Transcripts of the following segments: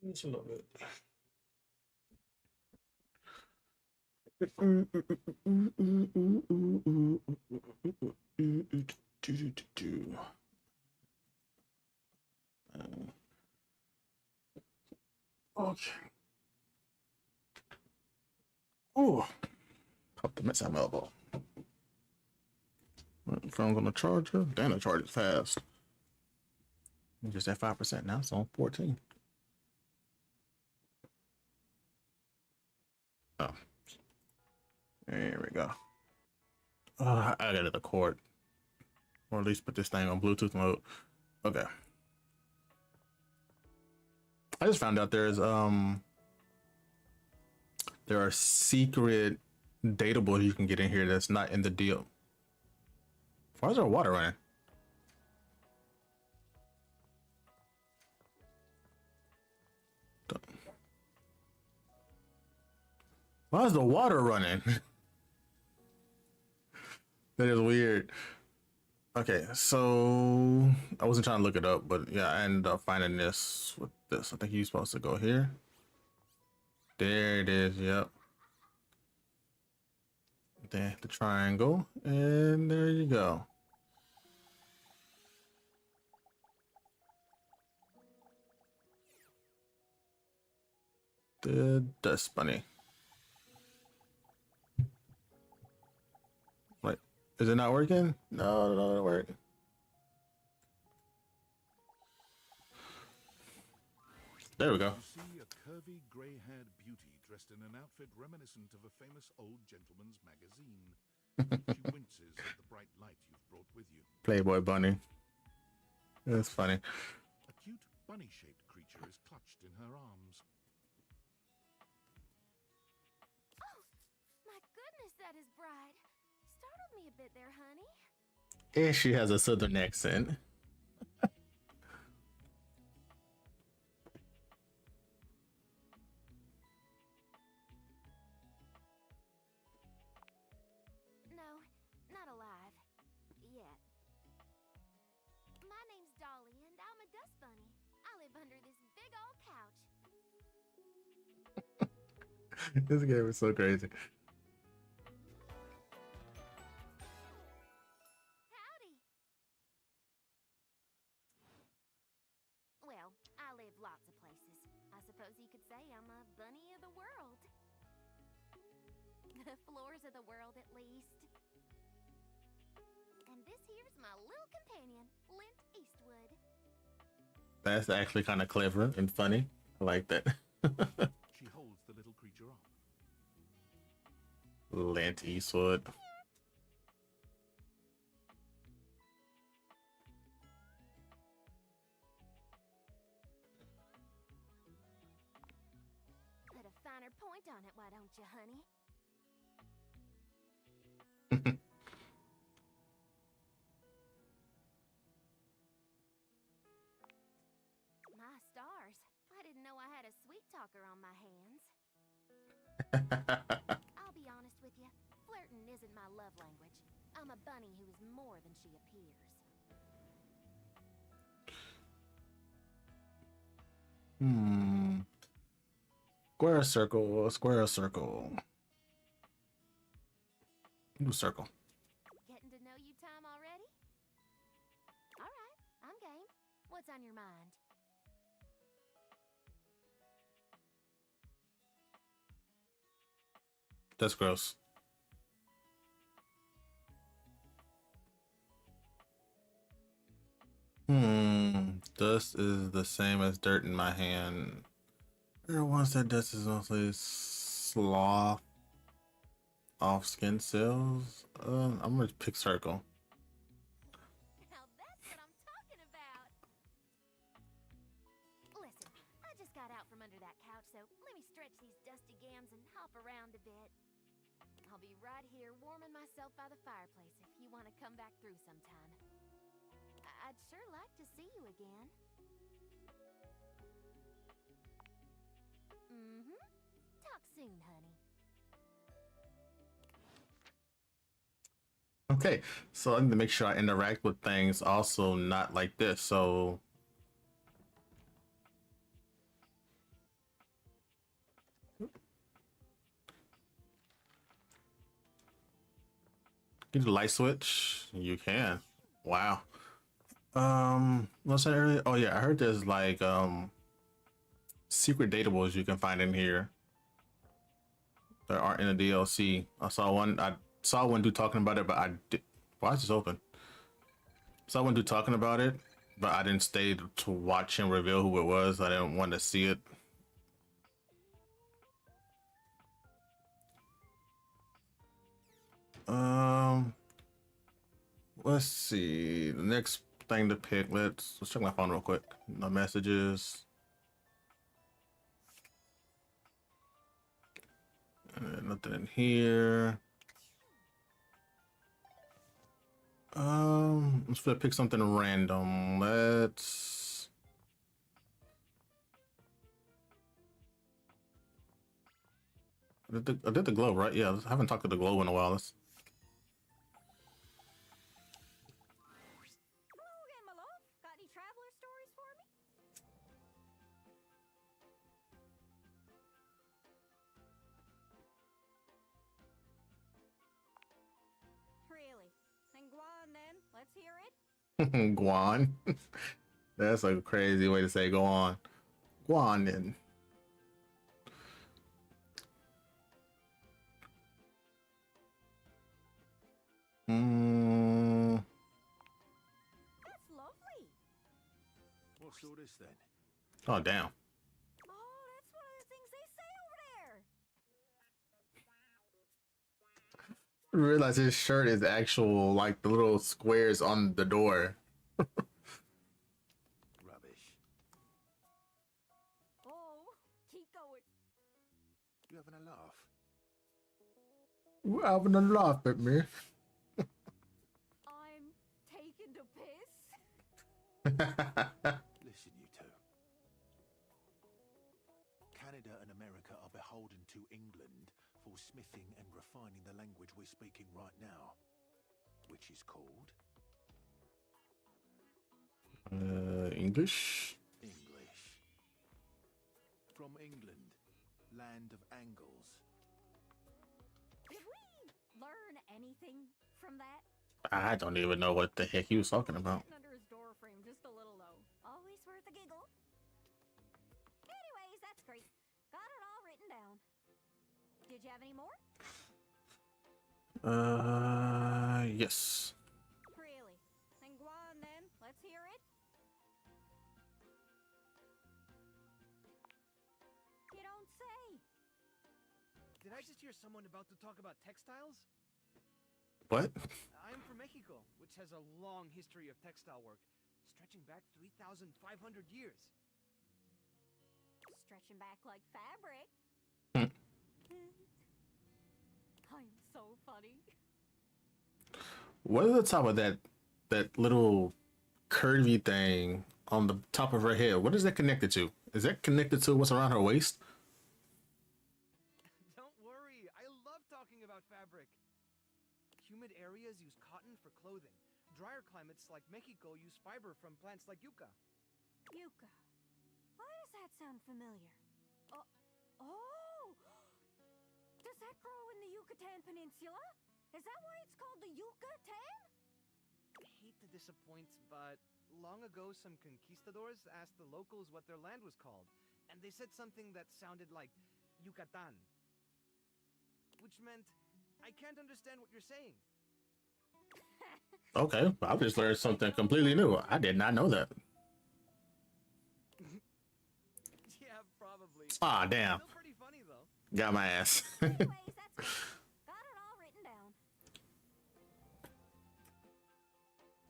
Just a little bit. Okay. Oh, pop the mess out my elbow. Phone's on the charger. Damn, the charger's fast. Just at 5% now. It's on 14. Oh, there we go. I got the cord, or at least put this thing on Bluetooth mode. Okay. I just found out there are secret datables you can get in here that's not in the deal. Why is there water running? Why is the water running? That is weird. Okay, so I wasn't trying to look it up, but yeah, I ended up finding this with this. I think you're supposed to go here. There it is. Yep. There, the triangle, and there you go. The dust bunny. Wait, is it not working? No, no, it worked. There we go. You see a curvy, grey-haired beauty dressed in an outfit reminiscent of a famous old gentleman's magazine. She winces at the bright light you've brought with you. Playboy bunny. That's funny. A cute bunny-shaped creature is clutched in her arms. Oh, my goodness, that is bright. Startled me a bit there, honey. And she has a southern accent. No, not alive. Yet. My name's Dolly, and I'm a dust bunny. I live under this big old couch. This game is so crazy. Howdy. Well, I live lots of places. I suppose you could say I'm a bunny of the world. The floors of the world, at least. And this here's my little companion, Lint Eastwood. That's actually kind of clever and funny. I like that. She holds the little creature up. Lint Eastwood. Put a finer point on it, why don't you, honey? My stars. I didn't know I had a sweet talker on my hands. I'll be honest with you. Flirting isn't my love language. I'm a bunny who is more than she appears. Square circle, square circle. New circle. Getting to know you time already? All right, I'm game. What's on your mind? That's gross. Dust is the same as dirt in my hand. Everyone said dust is mostly slough off skin cells. I'm gonna pick circle. Now that's what I'm talking about. Listen, I just got out from under that couch, so let me stretch these dusty gams and hop around a bit. I'll be right here warming myself by the fireplace if you want to come back through sometime. I'd sure like to see you again. Talk soon, honey. Okay, so I need to make sure I interact with things also not like this. So Can you light switch? You can. Wow. What's that earlier? Oh yeah, I heard there's like secret datables you can find in here that aren't in the DLC. I saw one dude talking about it, but I did. Why is this open? Saw one dude talking about it, but I didn't stay to watch him reveal who it was. I didn't want to see it. Let's see. The next thing to pick. Let's check my phone real quick. No messages. Nothing in here. Let's pick something random. Let's. I did the globe, right? Yeah, I haven't talked to the globe in a while. Let's. Hello again, my love. Got any traveler stories for me? Really? Then go on then. Let's hear it. Guan. That's a crazy way to say go on. Guan then. That's lovely. What's all this then? Oh damn. Oh, that's one of the things they say over there. I realize his shirt is actual, like the little squares on the door. Rubbish. Oh, keep going. You having a laugh? You're having a laugh at me. I'm taking the piss. Listen, you two. Canada and America are beholden to England for smithing and refining the language we're speaking right now, which is called English. English. From England, land of angles. Did we learn anything from that? I don't even know what the heck he was talking about. Sitting under his door frame just a little though. Always worth a giggle. Anyways, that's great. Got it all written down. Did you have any more? Yes. Really? Then go on then. Let's hear it. You don't say. Did I just hear someone about to talk about textiles? What? I'm from Mexico, which has a long history of textile work, stretching back 3,500 years. Stretching back like fabric. Hmm. I'm so funny. What is the top of that little curvy thing on the top of her head? What is that connected to? Is that connected to what's around her waist? Don't worry, I love talking about fabric. Humid areas use cotton for clothing. Drier climates like Mexico use fiber from plants like yucca. Yucca. Why does that sound familiar? Oh! Does that grow in the Yucatan Peninsula? Is that why it's called the Yucatan? I hate to disappoint, but long ago some conquistadors asked the locals what their land was called, and they said something that sounded like Yucatan. Which meant, I can't understand what you're saying. Okay, I just learned something completely new. I did not know that. Yeah, probably. Ah, damn. Still pretty funny though. Got my ass. Anyways, that's good. Got it all written down.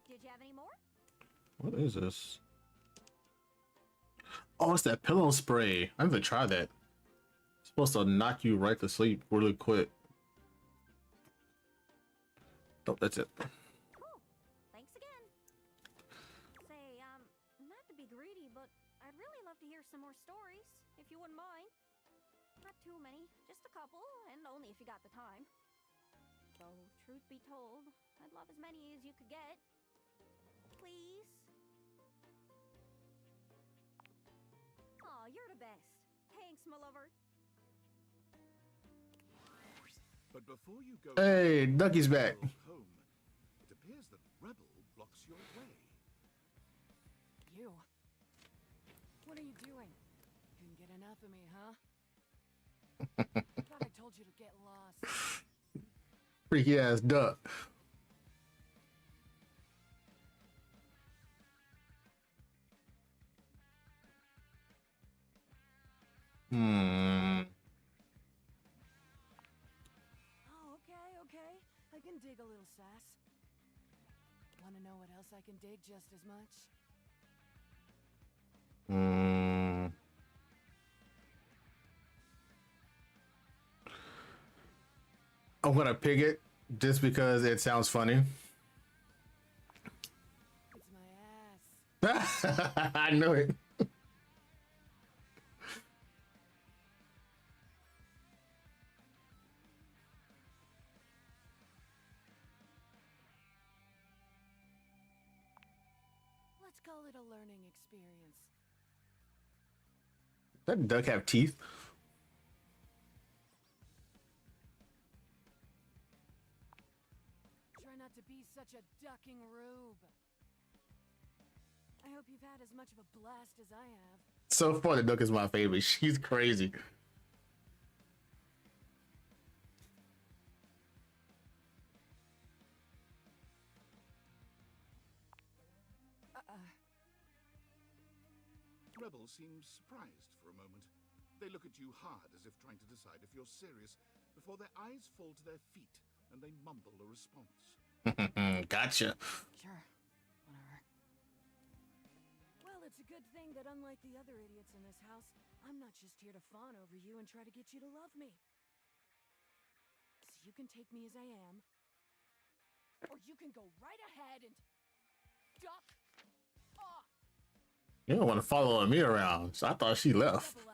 Did you have any more? What is this? Oh, it's that pillow spray. I haven't tried that. It's supposed to knock you right to sleep really quick. Oh, that's it. Cool. Thanks again. Say, not to be greedy, but I'd really love to hear some more stories, if you wouldn't mind. Not too many, just a couple, and only if you got the time. Though, truth be told, I'd love as many as you could get. Please? Aw, you're the best. Thanks, my lover. But before you go, Hey, Ducky's back. home, your way. You? What are you doing? Couldn't get enough of me, huh? Thought I told you to get lost. Freaky ass duck. Hmm. Oh, okay. I can dig a little sass. Wanna know what else I can dig just as much? Hmm. I'm gonna pick it just because it sounds funny. It's my ass. I know it. Let's call it a learning experience. That duck have teeth? Try not to be such a ducking rube. I hope you've had as much of a blast as I have. So far, the duck is my favorite. She's crazy. Rebel seems surprised for a moment. They look at you hard as if trying to decide if you're serious before their eyes fall to their feet and they mumble a response. Gotcha. Sure, whatever. Well, it's a good thing that unlike the other idiots in this house, I'm not just here to fawn over you and try to get you to love me. So you can take me as I am, or you can go right ahead and duck off. You don't want to follow me around, so I thought she left. Double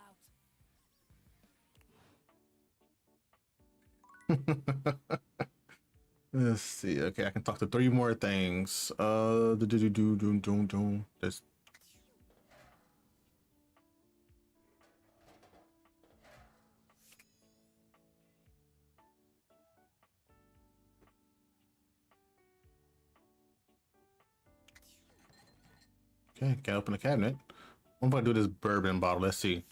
out. Let's see. Okay, I can talk to 3 more things. There's okay. Can't open the cabinet. What if I do this bourbon bottle? Let's see.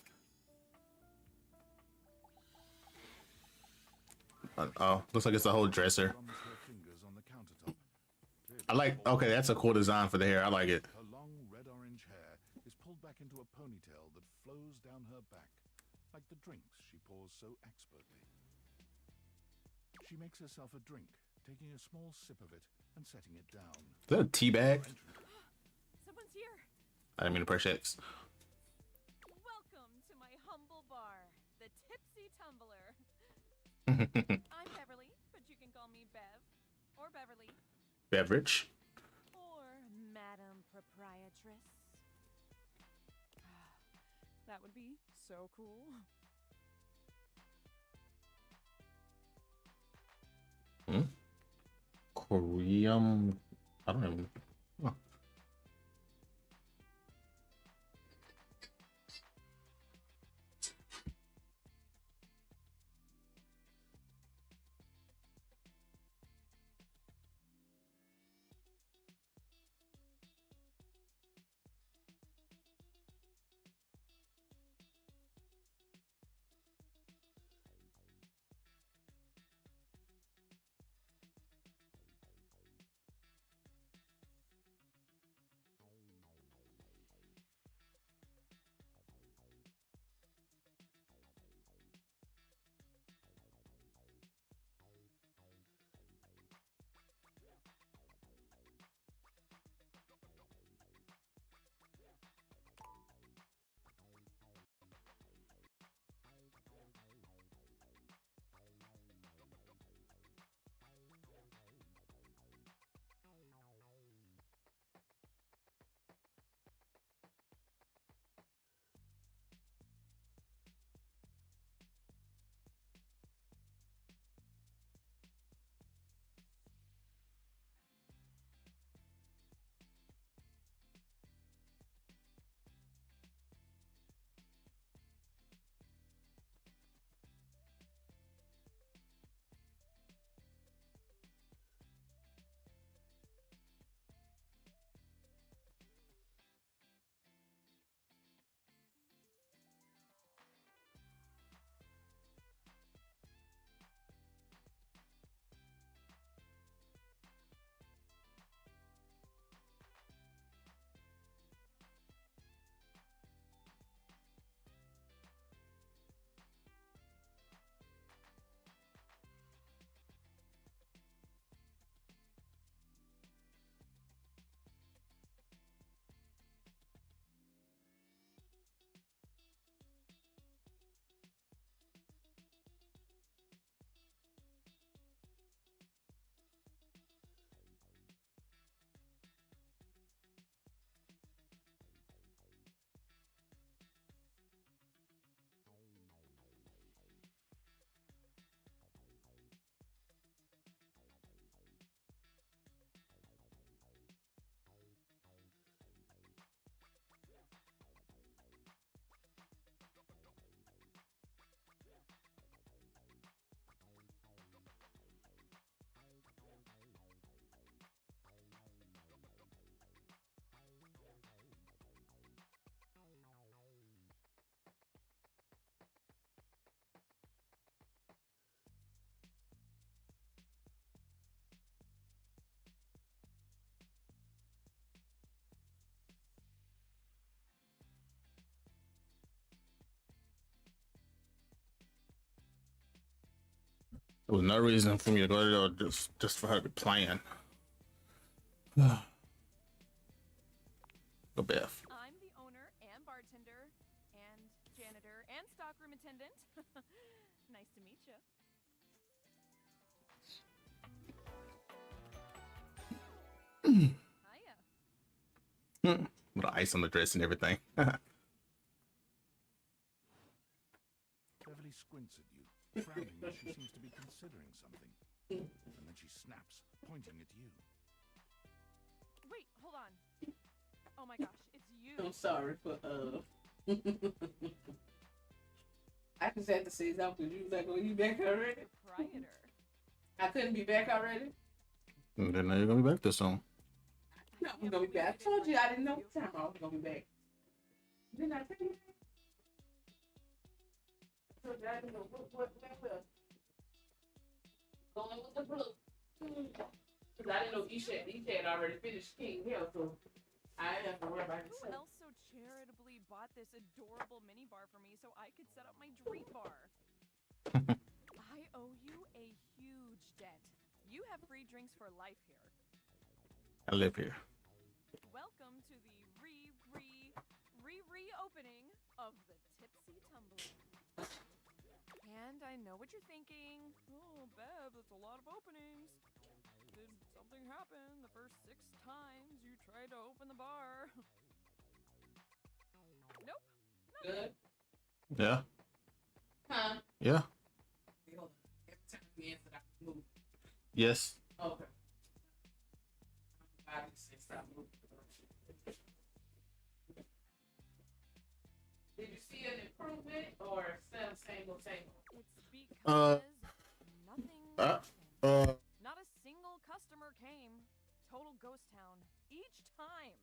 Oh, looks like it's a whole dresser. Runs her fingers on the countertop. I like. Okay, that's a cool design for the hair. I like it. Her long red-orange hair is pulled back into a ponytail that flows down her back, like the drinks she pours so expertly. She makes herself a drink, taking a small sip of it and setting it down. Is that a tea bag? Someone's here. I didn't mean to press X. Welcome to my humble bar, the Tipsy Tumbler. I'm Beverly, but you can call me Bev, or Beverly, Beverage. or Madam Proprietress. That would be so cool. Korean. I don't even. Oh. There was no reason for me to go there just for her to be playing. Go Beth. I'm the owner and bartender and janitor and stockroom attendant. Nice to meet you. Hiya. With the ice on the dress and everything. Beverly squints at you, frowning as she seems to be considering something. And then she snaps, pointing at you. Wait, hold on. Oh my gosh, it's you. I'm sorry for I just had to say something. You was like, "Oh, you back already?" Proprietor. I couldn't be back already. And then now you're gonna be back this soon. No, I'm gonna be back. I told you I didn't know what time I was gonna be back. Didn't I tell you? I told you I didn't know what going with the book. Because I didn't know Isha had already finished King Hill, so I didn't have to worry about Who it. else so charitably bought this adorable mini bar for me so I could set up my dream bar? I owe you a huge debt. You have free drinks for life here. I live here. Welcome to the reopening of the Tipsy Tumbler. And I know what you're thinking. Oh, Bev, that's a lot of openings. Did something happen the first 6 times you tried to open the bar? Nope. Good. Yeah. Huh? Yeah. Every time you answer, I move. Yes. Okay. I just say stop moving. Did you see an improvement or still same old same old? It's because nothing happened. Not a single customer came. Total ghost town. Each time.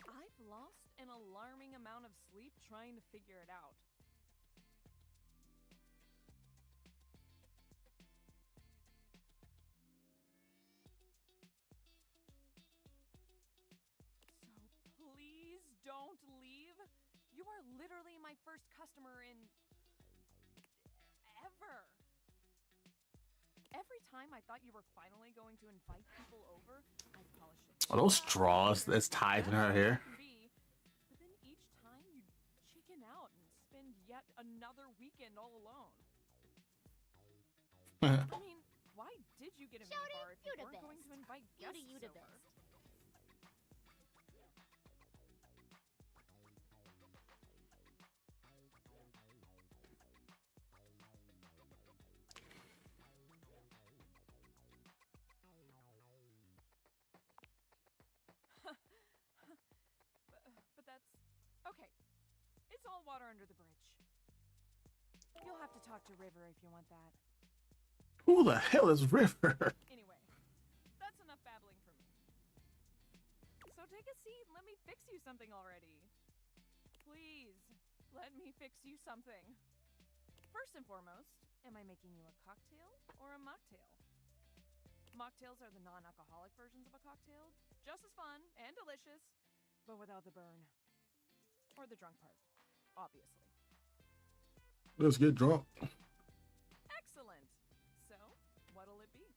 I've lost an alarming amount of sleep trying to figure it out. So please don't leave. You are literally my first customer in ever. Every time I thought you were finally going to invite people over, I polished it. Are those straws that's tied in her hair? But then each time you chicken out and spend yet another weekend all alone. I mean, why did you get a mini bar if you the weren't going to best. invite You guests the over? best. But that's okay. It's all water under the bridge. You'll have to talk to River if you want that. Who the hell is River? Anyway, that's enough babbling for me. So take a seat and let me fix you something already. Please, let me fix you something. First and foremost, am I making you a cocktail or a mocktail? Mocktails are the non-alcoholic versions of a cocktail, just as fun and delicious, but without the burn. Or the drunk part, obviously. Let's get drunk. Excellent. So, what'll it be?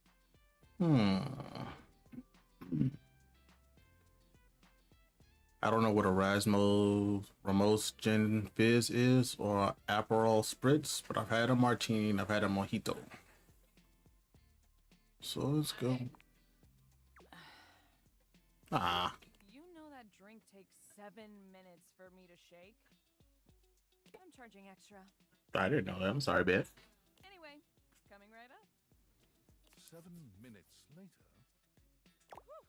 I don't know what a Ramos Gin Fizz is or Aperol Spritz, but I've had a martini and I've had a mojito. So let's go. Ah. You know that drink takes 7 minutes for me to shake? I'm charging extra. I didn't know that. I'm sorry, Beth. Anyway, coming right up. 7 minutes later. Whew.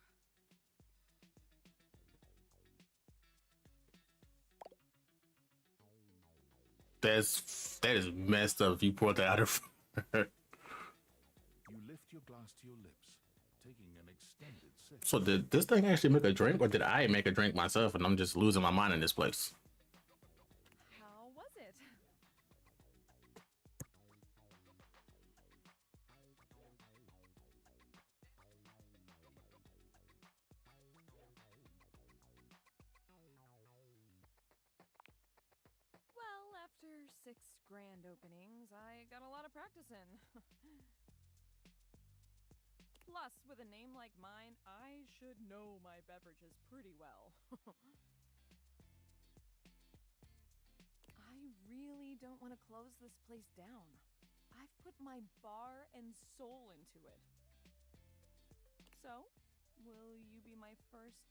That is messed up if you pour that out of her. You lift your glass to your lips, taking an extended sip. So did this thing actually make a drink, or did I make a drink myself and I'm just losing my mind in this place? How was it? Well, after 6 grand openings, I got a lot of practice in. Plus, with a name like mine, I should know my beverages pretty well. I really don't want to close this place down. I've put my bar and soul into it. So, will you be my first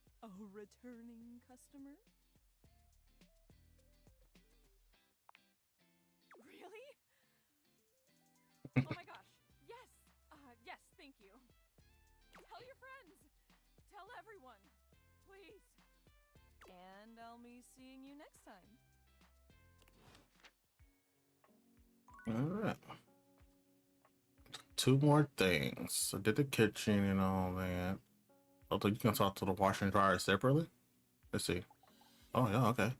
returning customer? Really? Oh my gosh. Yes. Yes, thank you. Tell your friends. Tell everyone. Please. And I'll be seeing you next time. All right. 2 more things. I did the kitchen and all that. Although you can talk to the washer and dryer separately. Let's see. Oh yeah, okay.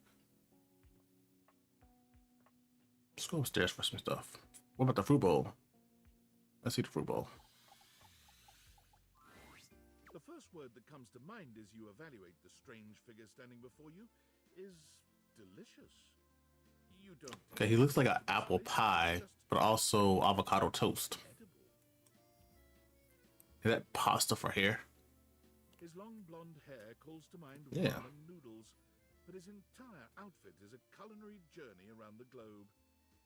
Let's go upstairs for some stuff. What about the fruit bowl? Let's see the fruit bowl. The first word that comes to mind as you evaluate the strange figure standing before you is delicious. You don't. Okay, he looks like an apple pie, but also avocado toast. Edible. Is that pasta for hair? His long blonde hair calls to mind Yeah. ramen noodles, but his entire outfit is a culinary journey around the globe.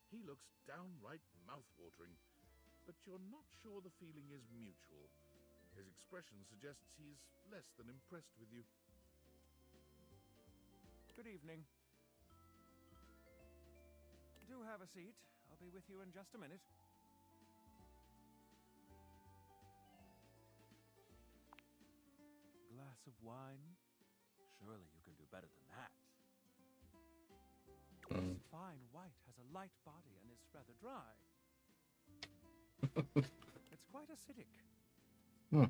He looks downright mouth-watering, but you're not sure the feeling is mutual. His expression suggests he's less than impressed with you. Good evening. Do have a seat. I'll be with you in just a minute. Glass of wine? Surely you can do better than that. This fine white has a light body and is rather dry. It's quite acidic. I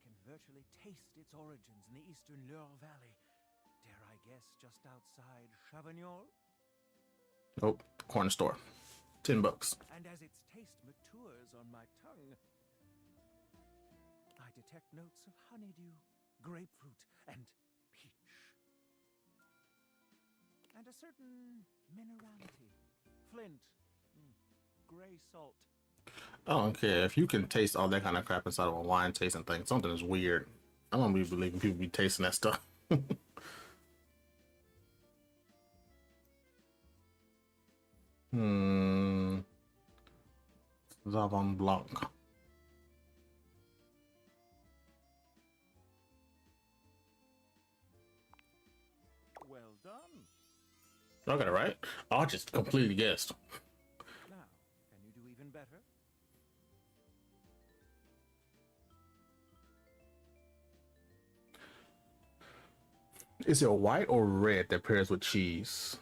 can virtually taste its origins in the eastern Loire Valley. Dare I guess just outside Chavignol? Nope, corner store. $10. And as its taste matures on my tongue, I detect notes of honeydew, grapefruit, and peach. And a certain minerality. Flint. Gray salt. I don't care if you can taste all that kind of crap inside of a wine tasting thing. Something is weird. I don't be believing people be tasting that stuff. Sauvignon Blanc. Well done. I got it right. Oh, I just completely guessed. Now, can you do even better? Is it white or red that pairs with cheese?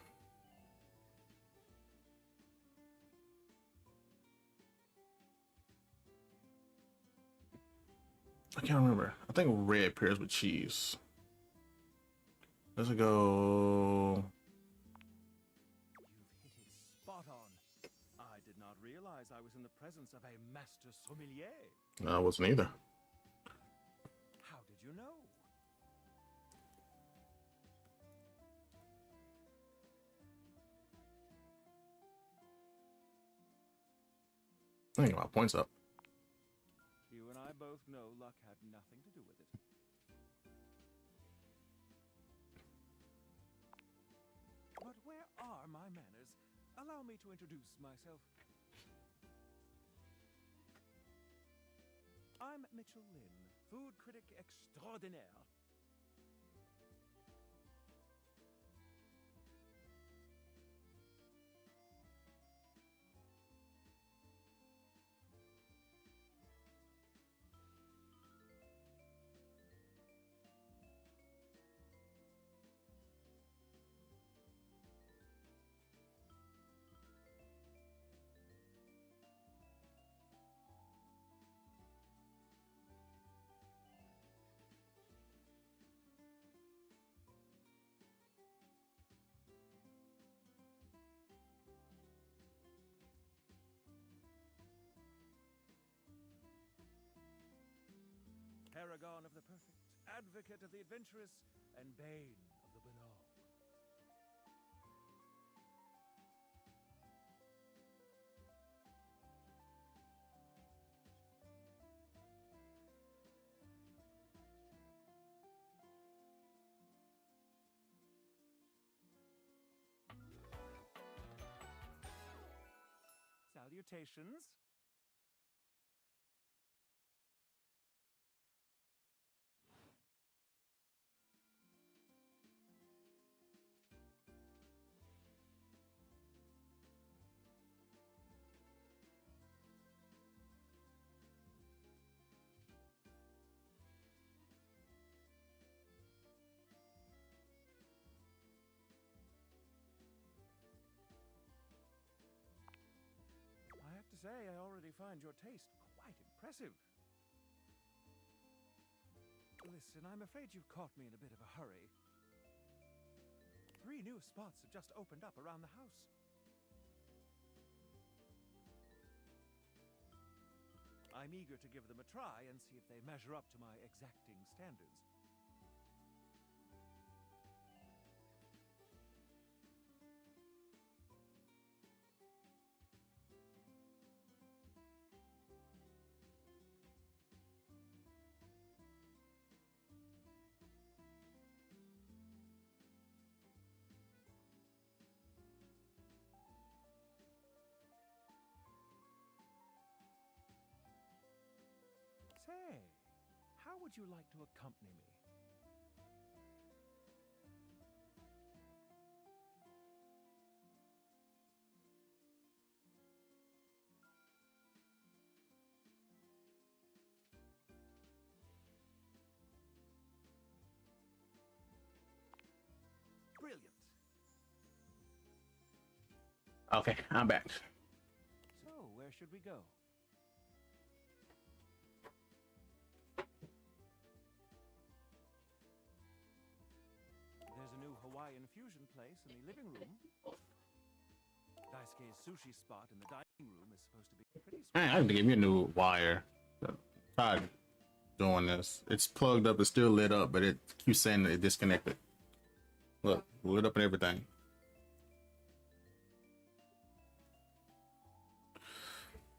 I can't remember. I think red pairs with cheese. Let's go. You've hit it spot on. I did not realize I was in the presence of a master sommelier. No, I wasn't either. How did you know? I think my points up. You and I both know luck had nothing to do with it. But where are my manners? Allow me to introduce myself. I'm Mitchell Lynn, food critic extraordinaire. paragon of the perfect, advocate of the adventurous, and bane of the banal. Salutations. I have to say, I already find your taste quite impressive. Listen, I'm afraid you've caught me in a bit of a hurry. 3 new spots have just opened up around the house. I'm eager to give them a try and see if they measure up to my exacting standards. Say, how would you like to accompany me? Brilliant. Okay, I'm back. So, where should we go? There's a new Hawaiian fusion place in the living room. Daisuke's sushi spot in the dining room is supposed to be pretty Man, I need to give me a new wire. Tried doing this. It's plugged up, it's still lit up, but it keeps saying that it disconnected. Look, lit up and everything.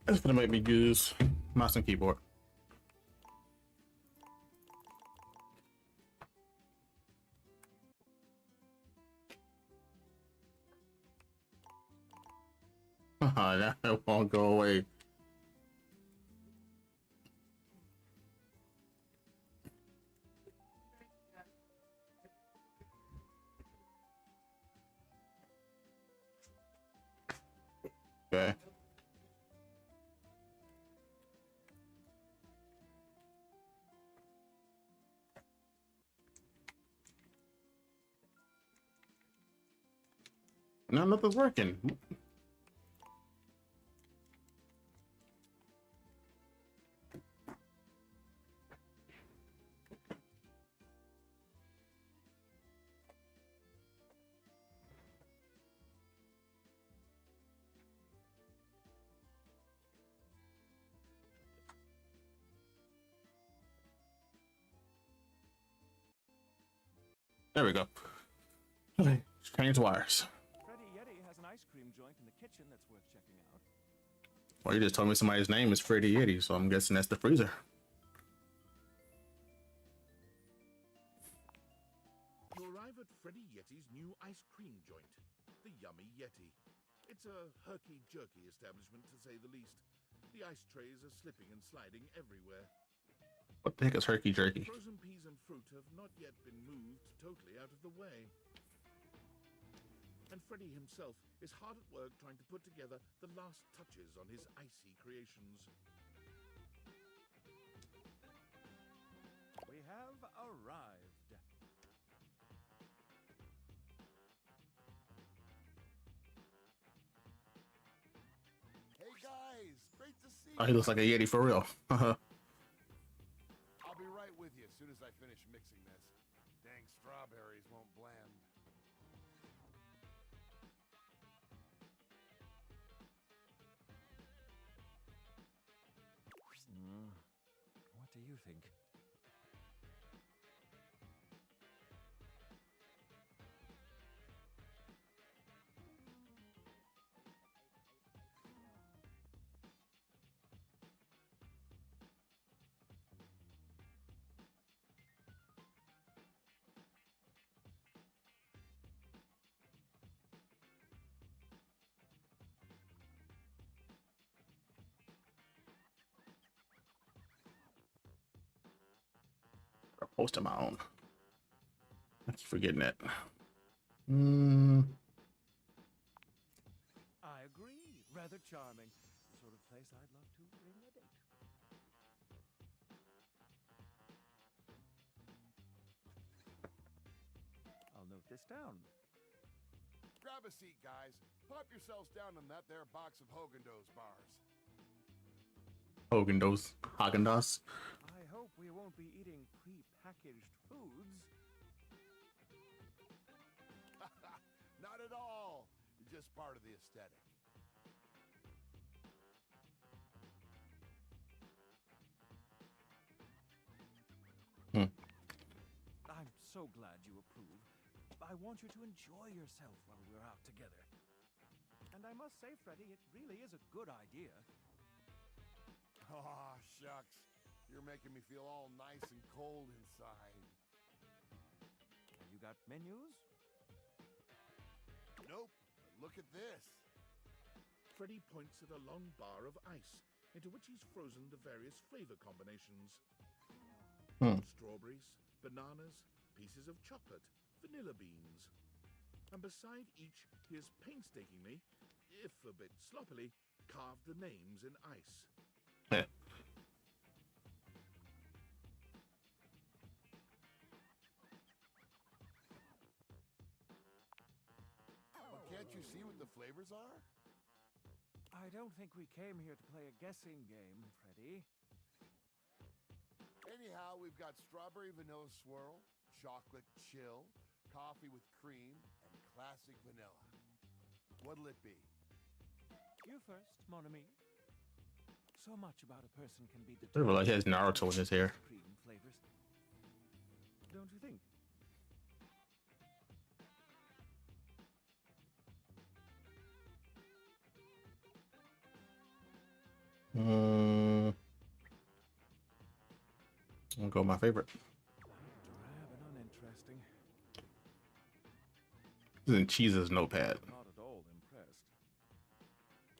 That's gonna make me use mouse and keyboard. That won't go away. Okay. No, nothing's working. There we go. Okay, change wires. Freddy Yeti has an ice cream joint in the kitchen that's worth checking out. Well, you just told me somebody's name is Freddy Yeti, so I'm guessing that's the freezer. You arrive at Freddy Yeti's new ice cream joint, the Yummy Yeti. It's a herky-jerky establishment, to say the least. The ice trays are slipping and sliding everywhere. What the heck is herky jerky? Frozen peas and fruit have not yet been moved totally out of the way. And Freddy himself is hard at work trying to put together the last touches on his icy creations. We have arrived. Hey guys, great to see Oh, he looks like a Yeti for real. I'll be right with you as soon as I finish mixing this. Dang strawberries won't blend. What do you think? Hosting my own. I keep forgetting that. Mm. I agree. Rather charming. The sort of place I'd love to bring a date. I'll note this down. Grab a seat, guys. Pop yourselves down on that there box of Haagen-Dazs bars. Haagen-Dazs. I hope we won't be eating pre-packaged foods. Not at all. Just part of the aesthetic. I'm so glad you approve. I want you to enjoy yourself while we're out together. And I must say, Freddy, it really is a good idea. Aw, shucks. You're making me feel all nice and cold inside. Have you got menus? Nope, but look at this. Freddy points at a long bar of ice, into which he's frozen the various flavor combinations. Strawberries, bananas, pieces of chocolate, vanilla beans. And beside each, he has painstakingly, if a bit sloppily, carved the names in ice. Yeah. But can't you see what the flavors are? I don't think we came here to play a guessing game, Freddy. Anyhow, we've got strawberry vanilla swirl, chocolate chill, coffee with cream, and classic vanilla. What'll it be? You first, mon ami. So much about a person can be Sort of like he has Naruto in his hair. Cream flavors. Don't you think? I'll go with my favorite. Drab and uninteresting. This is in Cheese's notepad. Not at all impressed.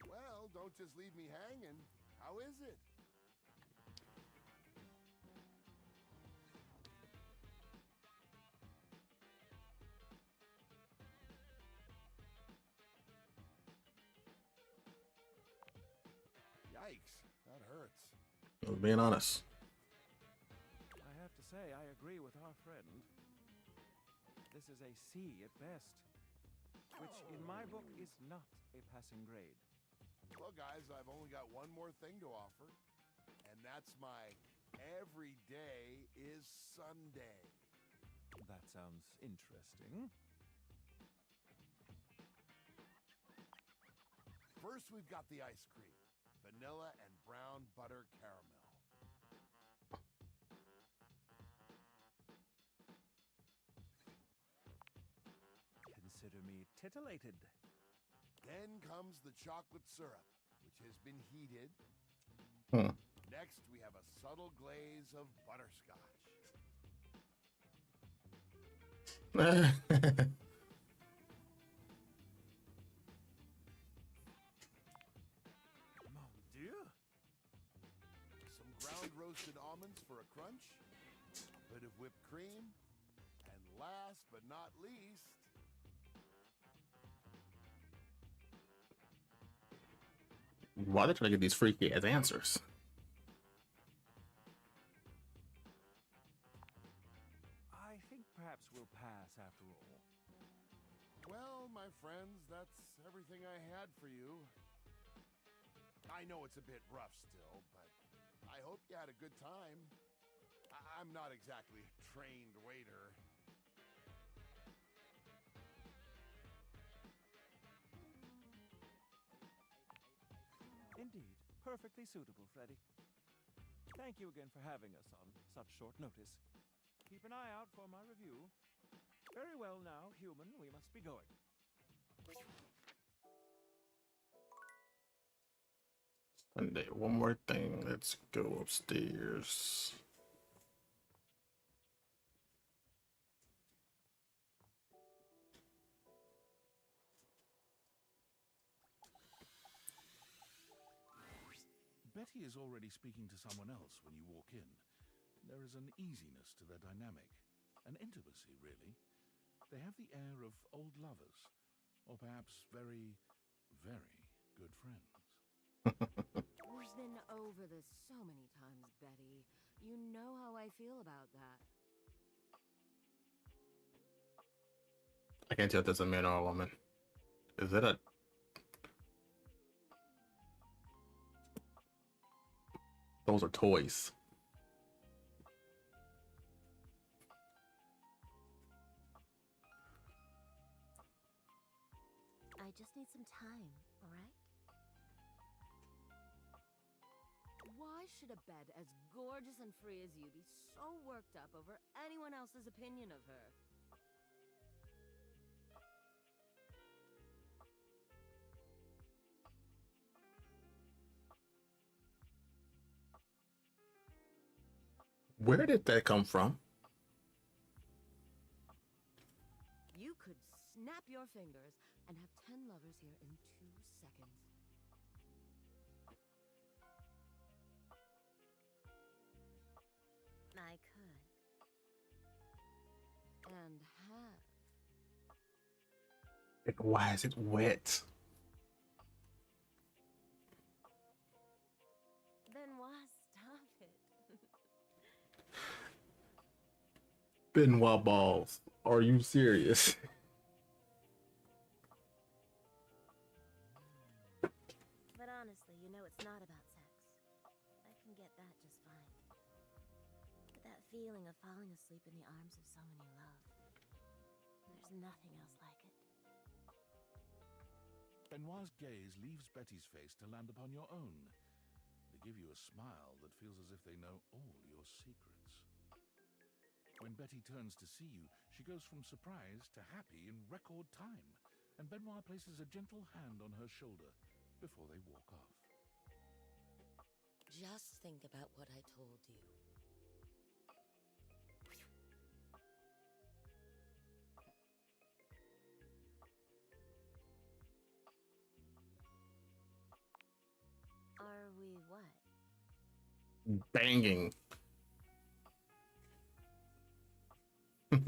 Well, don't just leave me hanging. How is it? Yikes, that hurts. I was being honest. I have to say, I agree with our friend. This is a C at best, which in my book is not a passing grade. Well, guys, I've only got one more thing to offer, and that's my every day is Sunday. That sounds interesting. First, we've got the ice cream. Vanilla and brown butter caramel. Consider me titillated. Then comes the chocolate syrup, which has been heated. Next, we have a subtle glaze of butterscotch. Mon Dieu! Some ground roasted almonds for a crunch. A bit of whipped cream. And last but not least, Why are they trying to get these freaky ass answers? I think perhaps we'll pass after all. well, my friends, that's everything I had for you. I know it's a bit rough still, but I hope you had a good time. I'm not exactly a trained waiter. Indeed, perfectly suitable, Freddy. Thank you again for having us on such short notice. Keep an eye out for my review. Very well now, human, we must be going. Sunday, one more thing. Let's go upstairs. Betty is already speaking to someone else when you walk in. There is an easiness to their dynamic, an intimacy, really. They have the air of old lovers, or perhaps very, very good friends. We've been over this so many times, Betty. You know how I feel about that. I can't tell if that's a man or a woman. Is it a... Those are toys. I just need some time, alright? Why should a bed as gorgeous and free as you be so worked up over anyone else's opinion of her? Where did that come from? You could snap your fingers and have 10 lovers here in 2 seconds. I could. And have. Like, why is it wet? Benoit, stop it. Benoit balls. Are you serious? But honestly, you know it's not about sex. I can get that just fine. But that feeling of falling asleep in the arms of someone you love, there's nothing else like it. Benoit's gaze leaves Betty's face to land upon your own. They give you a smile that feels as if they know all your secrets. When Betty turns to see you, she goes from surprise to happy in record time, and Benoit places a gentle hand on her shoulder before they walk off. Just think about what I told you. Are we what? Banging. You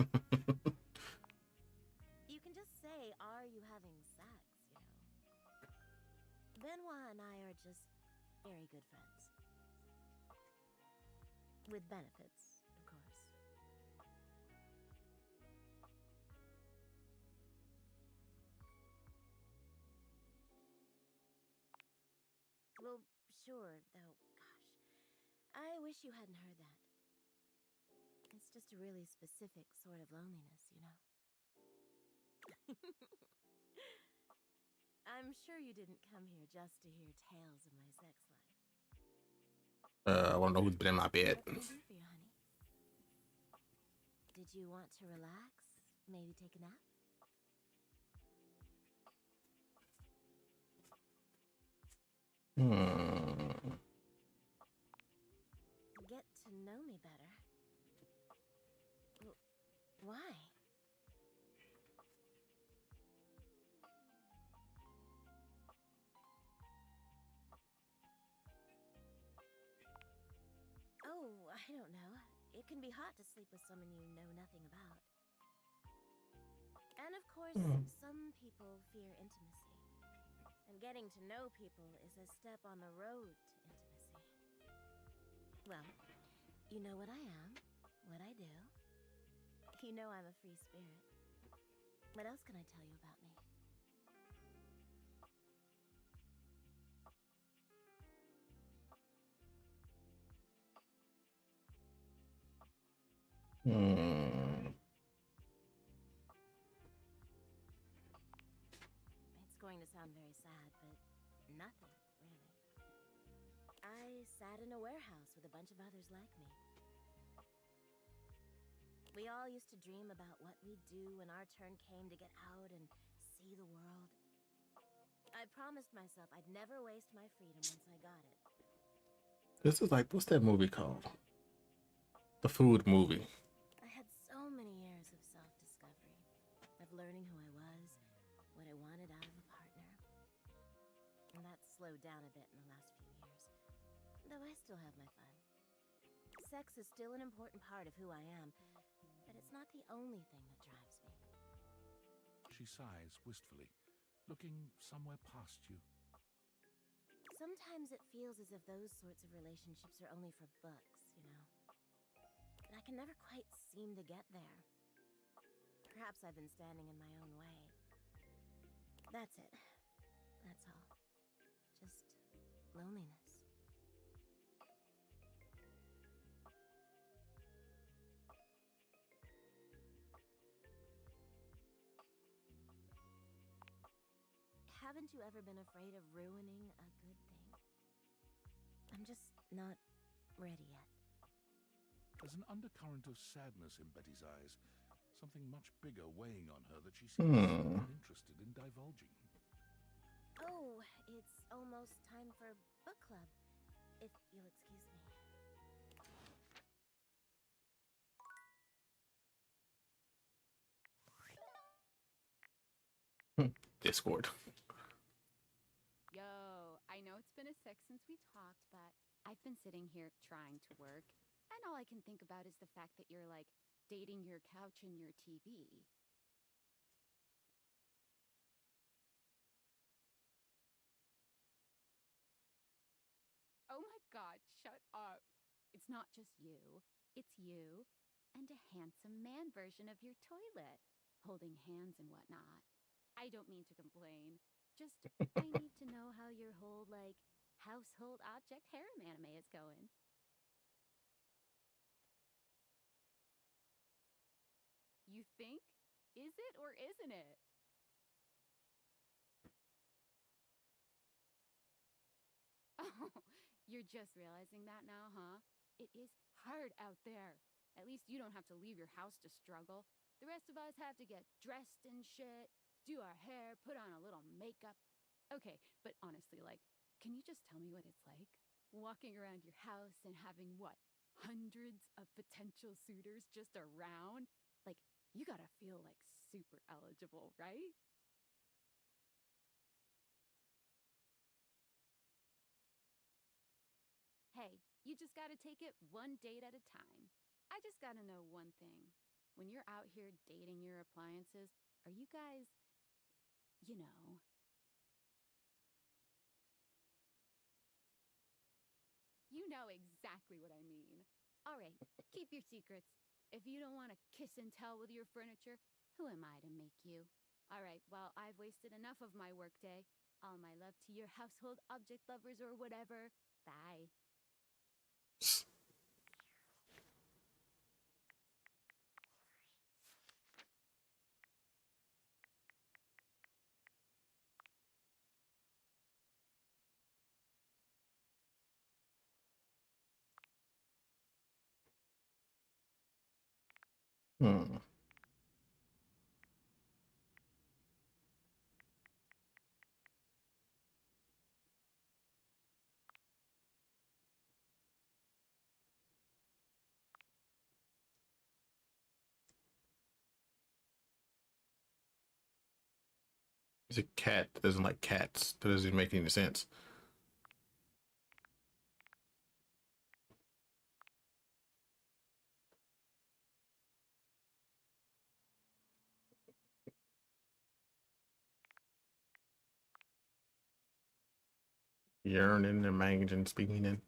can just say, are you having sex, you know? Benoit and I are just very good friends. With benefits, of course. Well, sure, though, gosh. I wish you hadn't heard that. It's just a really specific sort of loneliness, you know? I'm sure you didn't come here just to hear tales of my sex life. I want to know who's been in my bed. What can I do for you, honey? Did you want to relax? Maybe take a nap? Get to know me better. Why? Oh, I don't know. It can be hot to sleep with someone you know nothing about. And of course, some people fear intimacy. And getting to know people is a step on the road to intimacy. Well, you know what I am, what I do. You know I'm a free spirit. What else can I tell you about me? It's going to sound very sad, but nothing, really. I sat in a warehouse with a bunch of others like me. We all used to dream about what we'd do when our turn came to get out and see the world. I promised myself I'd never waste my freedom once I got it. This is like, what's that movie called? The food movie. I had so many years of self-discovery, of learning who I was, what I wanted out of a partner. And that slowed down a bit in the last few years, though I still have my fun. Sex is still an important part of who I am, but it's not the only thing that drives me. She sighs wistfully, looking somewhere past you. Sometimes it feels as if those sorts of relationships are only for books, you know? But I can never quite seem to get there. Perhaps I've been standing in my own way. That's it. That's all. Just loneliness. Haven't you ever been afraid of ruining a good thing? I'm just not ready yet. There's an undercurrent of sadness in Betty's eyes, something much bigger weighing on her that she seems uninterested in divulging. Oh, it's almost time for book club, if you'll excuse me. Discord. Yo, I know it's been a sec since we talked, but I've been sitting here trying to work, and all I can think about is the fact that you're, like, dating your couch and your TV. Oh my god, shut up. It's not just you. It's you and a handsome man version of your toilet, holding hands and whatnot. I don't mean to complain. Just, I need to know how your whole, like, household object harem anime is going. You think? Is it or isn't it? Oh, you're just realizing that now, huh? It is hard out there. At least you don't have to leave your house to struggle. The rest of us have to get dressed and shit, do our hair, put on a little makeup. Okay, but honestly, like, can you just tell me what it's like? Walking around your house and having what? Hundreds of potential suitors just around? Like, you gotta feel like super eligible, right? Hey, you just gotta take it one date at a time. I just gotta know one thing. When you're out here dating your appliances, are you guys, you know? You know exactly what I mean. All right, keep your secrets. If you don't want to kiss and tell with your furniture, who am I to make you? All right, well, I've wasted enough of my workday. All my love to your household object lovers or whatever. Bye. Hmm. He's a cat that doesn't like cats. That doesn't make any sense. Yearning and managing speaking in.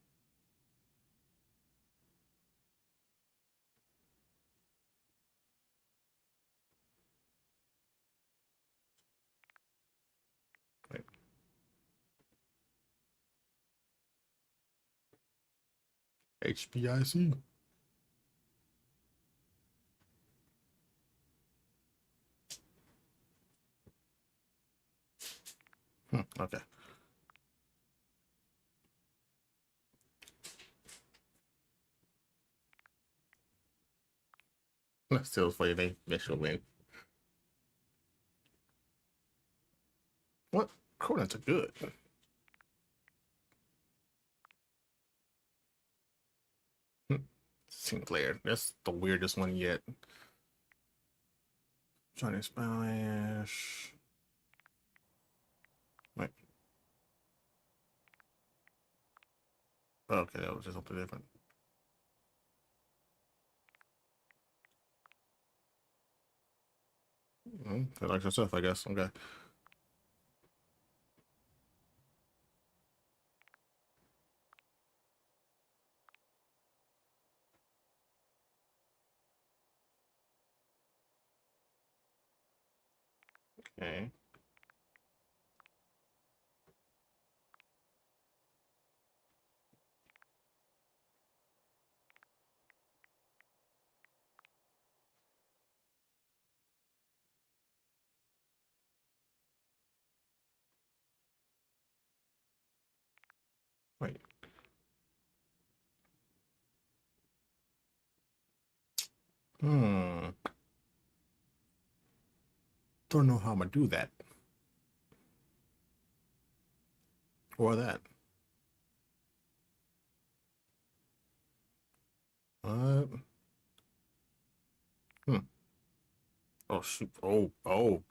Wait. HBIC. Okay. That's still funny. They initial name. What? Coordinates are good. Sinclair. That's the weirdest one yet. Johnny Spanish. Wait. Okay, that was just something different. She likes herself, I guess. Okay. Okay. Wait. Hmm. Don't know how I'm gonna do that. Or that. What? Hmm. Oh shoot. Oh, oh.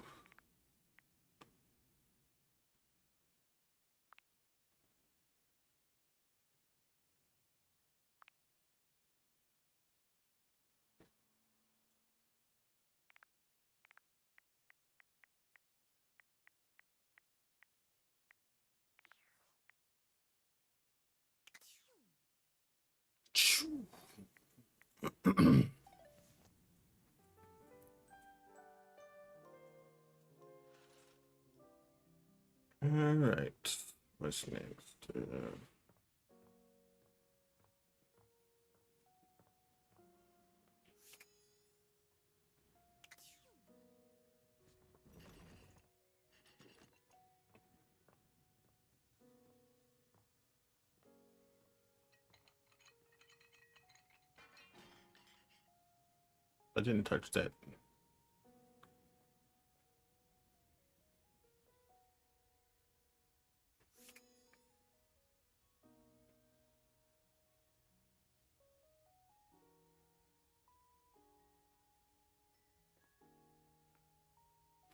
All right. What's next? I didn't touch that.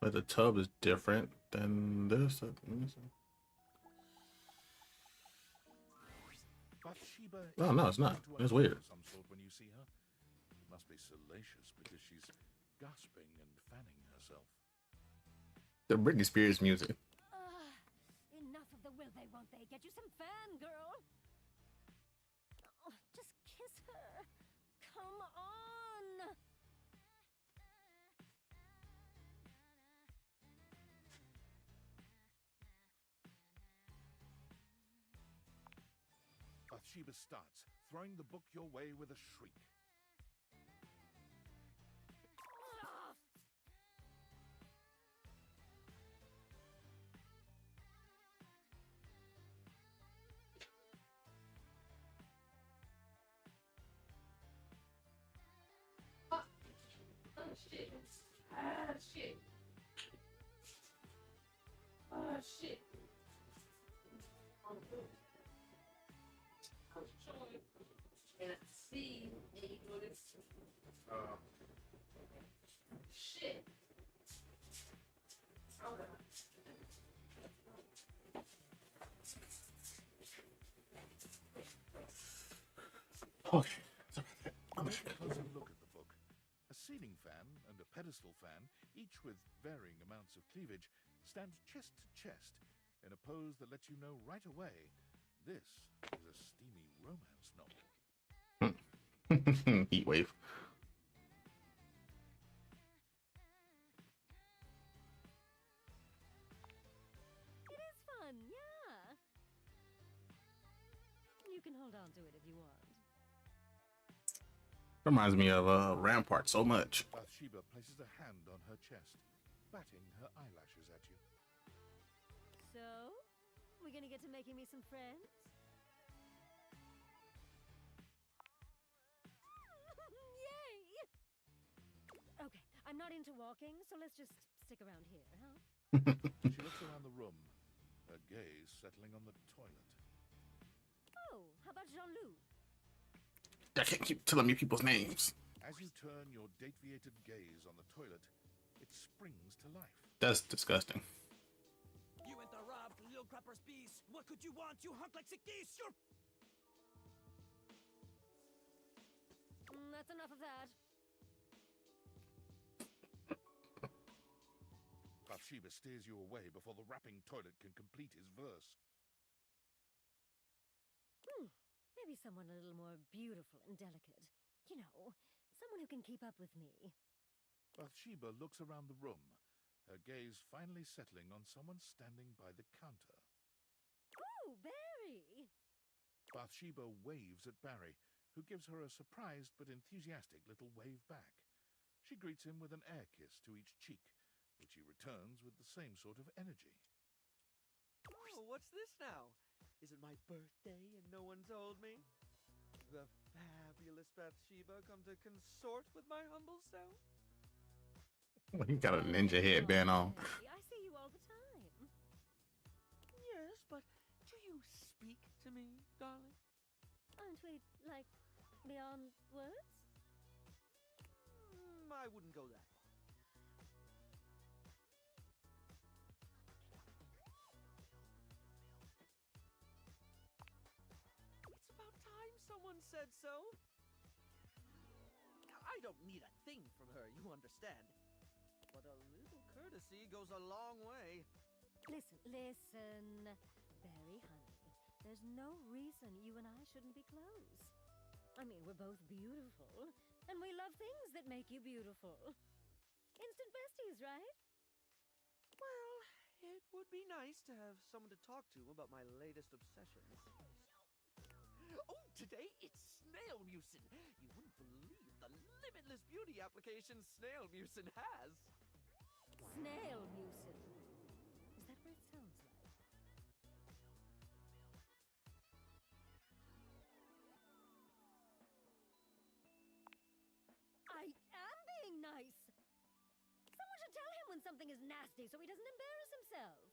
But the tub is different than this. Bathsheba Oh no, it's not. into It's a weird. of some sort when you see her. It must be salacious because she's gasping and fanning herself. The Britney Spears music. Enough of the will they, won't they? Get you some fan, girl. Oh, just kiss her. Come on. Bathsheba starts, throwing the book your way with a shriek. Oh shit. Ah shit. Oh shit. I was showing and I see and you know this. Shit. Okay. Okay. A closer look at the book. A ceiling fan and a pedestal fan, each with varying amounts of cleavage, stand chest to chest in a pose that lets you know right away this is a steamy romance novel. Heat wave. It is fun, yeah. You can hold on to it if you want. Reminds me of Rampart so much. Bathsheba places a hand on her chest, batting her eyelashes at you. So, we gonna get to making me some friends? Yay! Okay, I'm not into walking, so let's just stick around here, huh? She looks around the room, her gaze settling on the toilet. Oh, how about Jean-Loup? I can't keep telling me people's names. As you turn your deviated gaze on the toilet, it springs to life. That's disgusting. You interrupt, little crapper's piece. What could you want, you hunk like sick geese? You're... That's enough of that. Bathsheba steers you away before the rapping toilet can complete his verse. Maybe someone a little more beautiful and delicate. You know, someone who can keep up with me. Bathsheba looks around the room, her gaze finally settling on someone standing by the counter. Oh, Barry! Bathsheba waves at Barry, who gives her a surprised but enthusiastic little wave back. She greets him with an air kiss to each cheek, which he returns with the same sort of energy. Oh, what's this now? Is it my birthday and no one told me? The fabulous Bathsheba come to consort with my humble self? He got a ninja headband on. Barry, I see you all the time. Yes, but do you speak to me, darling? Aren't we, like, beyond words? I wouldn't go that far. It's about time someone said so. I don't need a thing from her, you understand. But a little courtesy goes a long way. Listen, Barry, honey. There's no reason you and I shouldn't be close. I mean, we're both beautiful, and we love things that make you beautiful. Instant besties, right? Well, it would be nice to have someone to talk to about my latest obsessions. Oh, today it's snail mucin. You wouldn't believe the limitless beauty application snail mucin has. Snail mucin. Is that what it sounds like? I am being nice. Someone should tell him when something is nasty so he doesn't embarrass himself.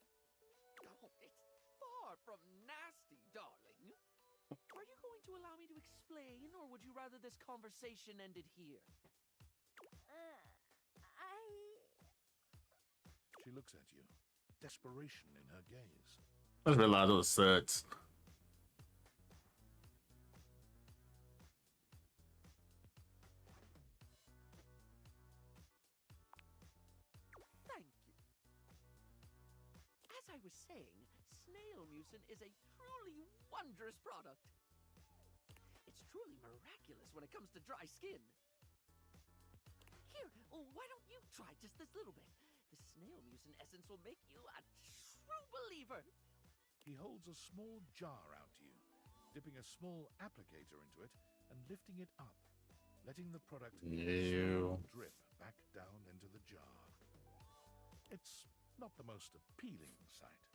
Oh, it's far from nasty, darling. Are you going to allow me to explain, or would you rather this conversation ended here? She looks at you, desperation in her gaze. I just realized it was suds. Thank you. As I was saying, snail mucin is a truly wondrous product. It's truly miraculous when it comes to dry skin. Here, why don't you try just this little bit? The snail mucin essence will make you a true believer. He holds a small jar out to you, dipping a small applicator into it and lifting it up, letting the product slowly drip back down into the jar. It's not the most appealing sight.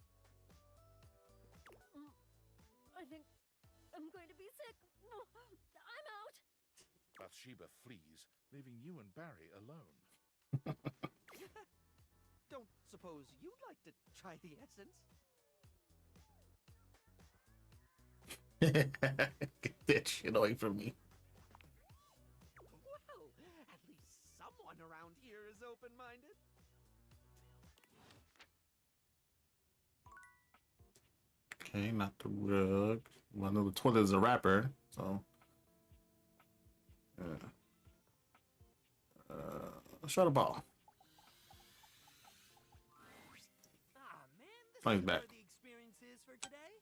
I think I'm going to be sick. I'm out. Bathsheba flees, leaving you and Barry alone. Don't suppose you'd like to try the essence? Get that shit away from me. Well, at least someone around here is open-minded. Okay, not the rug. Well, I know the toilet is a rapper, so. Shut a ball. Man, this He's back. the experience is for today.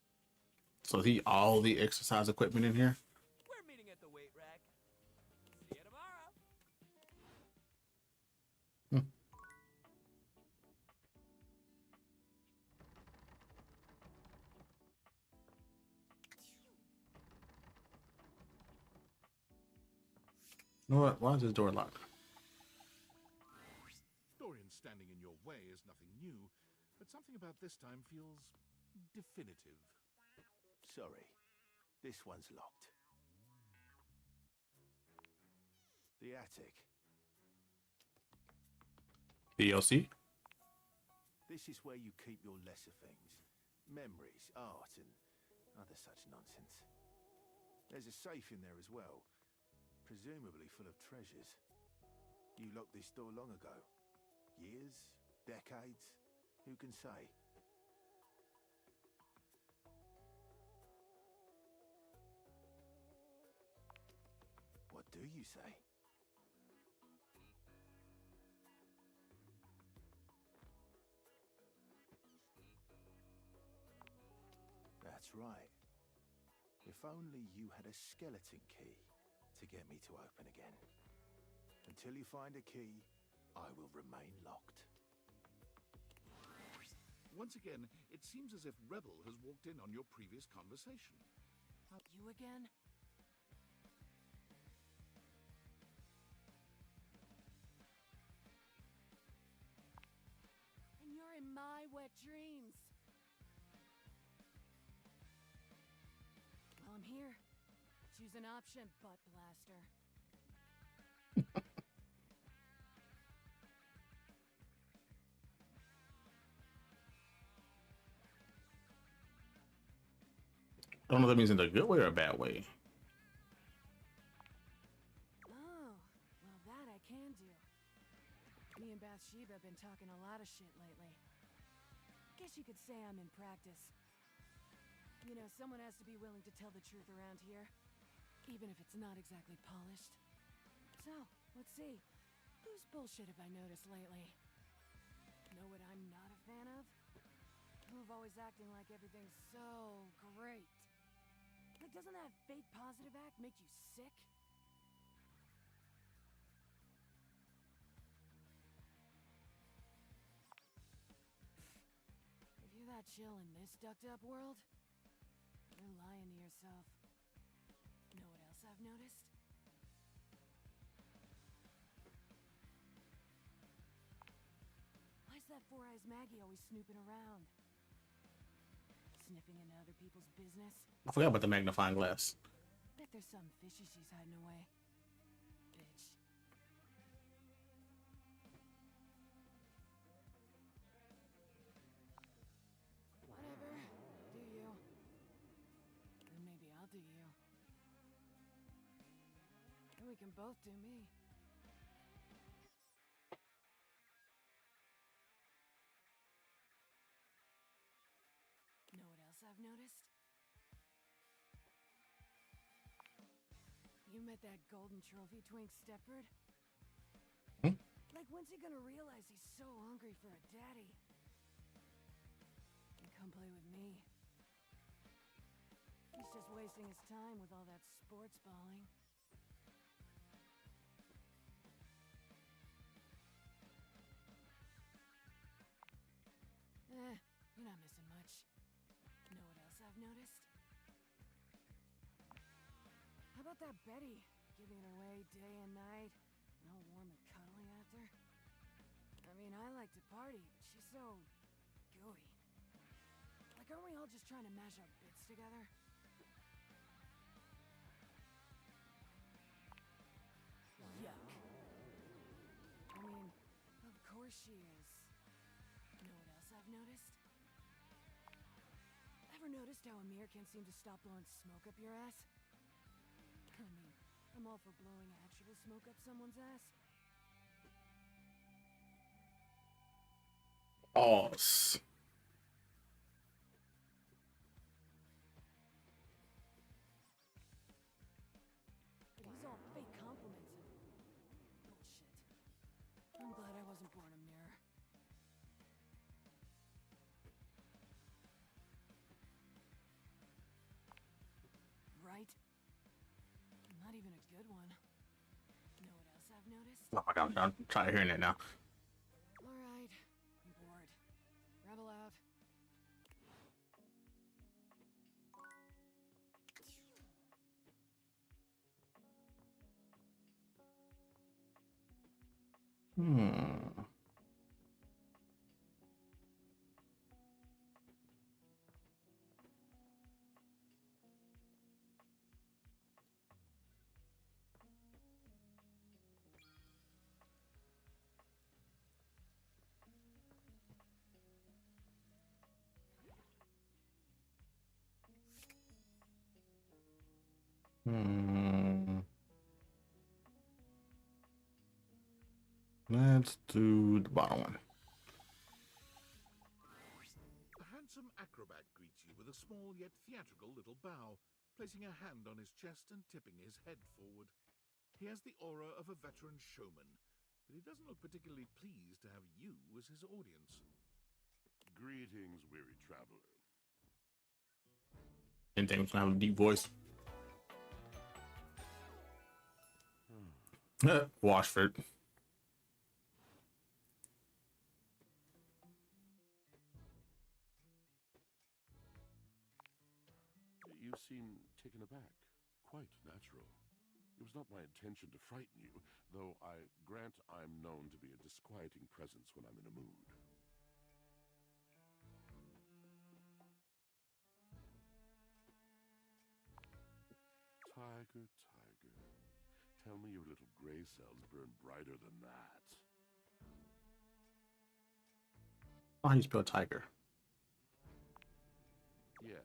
So he all the exercise equipment in here? We're meeting at the weight rack. See you tomorrow. You know what? Why is this door locked? Dorian standing in your way is nothing new, but something about this time feels definitive. Sorry, this one's locked. The attic. DLC? This is where you keep your lesser things. Memories, art, and other such nonsense. There's a safe in there as well, presumably full of treasures. You locked this door long ago. Years? Decades? Who can say? What do you say? right. If only you had a skeleton key to get me to open again. Until you find a key, I will remain locked. Once again, it seems as if Rebel has walked in on your previous conversation. You again? And you're in my wet dreams. Well, I'm here. Choose an option, butt blaster. I don't know if that means in a good way or a bad way. Oh, well that I can do. Me and Bathsheba have been talking a lot of shit lately. Guess you could say I'm in practice. You know, someone has to be willing to tell the truth around here, even if it's not exactly polished. So, let's see. Whose bullshit have I noticed lately? Know what I'm not a fan of? Who've always acting like everything's so great. Like, doesn't that fake positive act make you sick? If you're that chill in this ducked-up world, you're lying to yourself. Know what else I've noticed? Why's that Four Eyes Maggie always snooping around? Sniffing into other people's business? I forgot about the magnifying glass. Bet there's something fishy she's hiding away. Bitch. Whatever. You do you. Then maybe I'll do you. And we can both do me. Know what else I've noticed? You met that golden trophy twink Stepford? Hmm? Like, when's he gonna realize he's so hungry for a daddy? And come play with me. He's just wasting his time with all that sports balling. You're not missing much. Know what else I've noticed? How about that Betty? Giving it away day and night, and all warm and cuddly after? I mean, I like to party, but she's so gooey. Like, aren't we all just trying to mash our bits together? Yuck. I mean, of course she is. Know what else I've noticed? Ever noticed how Amir can't seem to stop blowing smoke up your ass? I mean, I'm all for blowing actual smoke up someone's ass. Boss. But he's all fake compliments and bullshit. I'm glad I wasn't born a mirror. Right? Not even a good one. Know what else I've noticed? Oh my god, I'm trying to hear it now. Alright, I'm bored. Rebel out. Let's do the bottom one. A handsome acrobat greets you with a small yet theatrical little bow, placing a hand on his chest and tipping his head forward. He has the aura of a veteran showman, but he doesn't look particularly pleased to have you as his audience. Greetings, weary traveler. Didn't think he was gonna have a deep voice. Washford. You seem taken aback. Quite natural. It was not my intention to frighten you, though I grant I'm known to be a disquieting presence when I'm in a mood. Tiger, tiger. Tell me your little gray cells burn brighter than that. How do you spell tiger? Yes.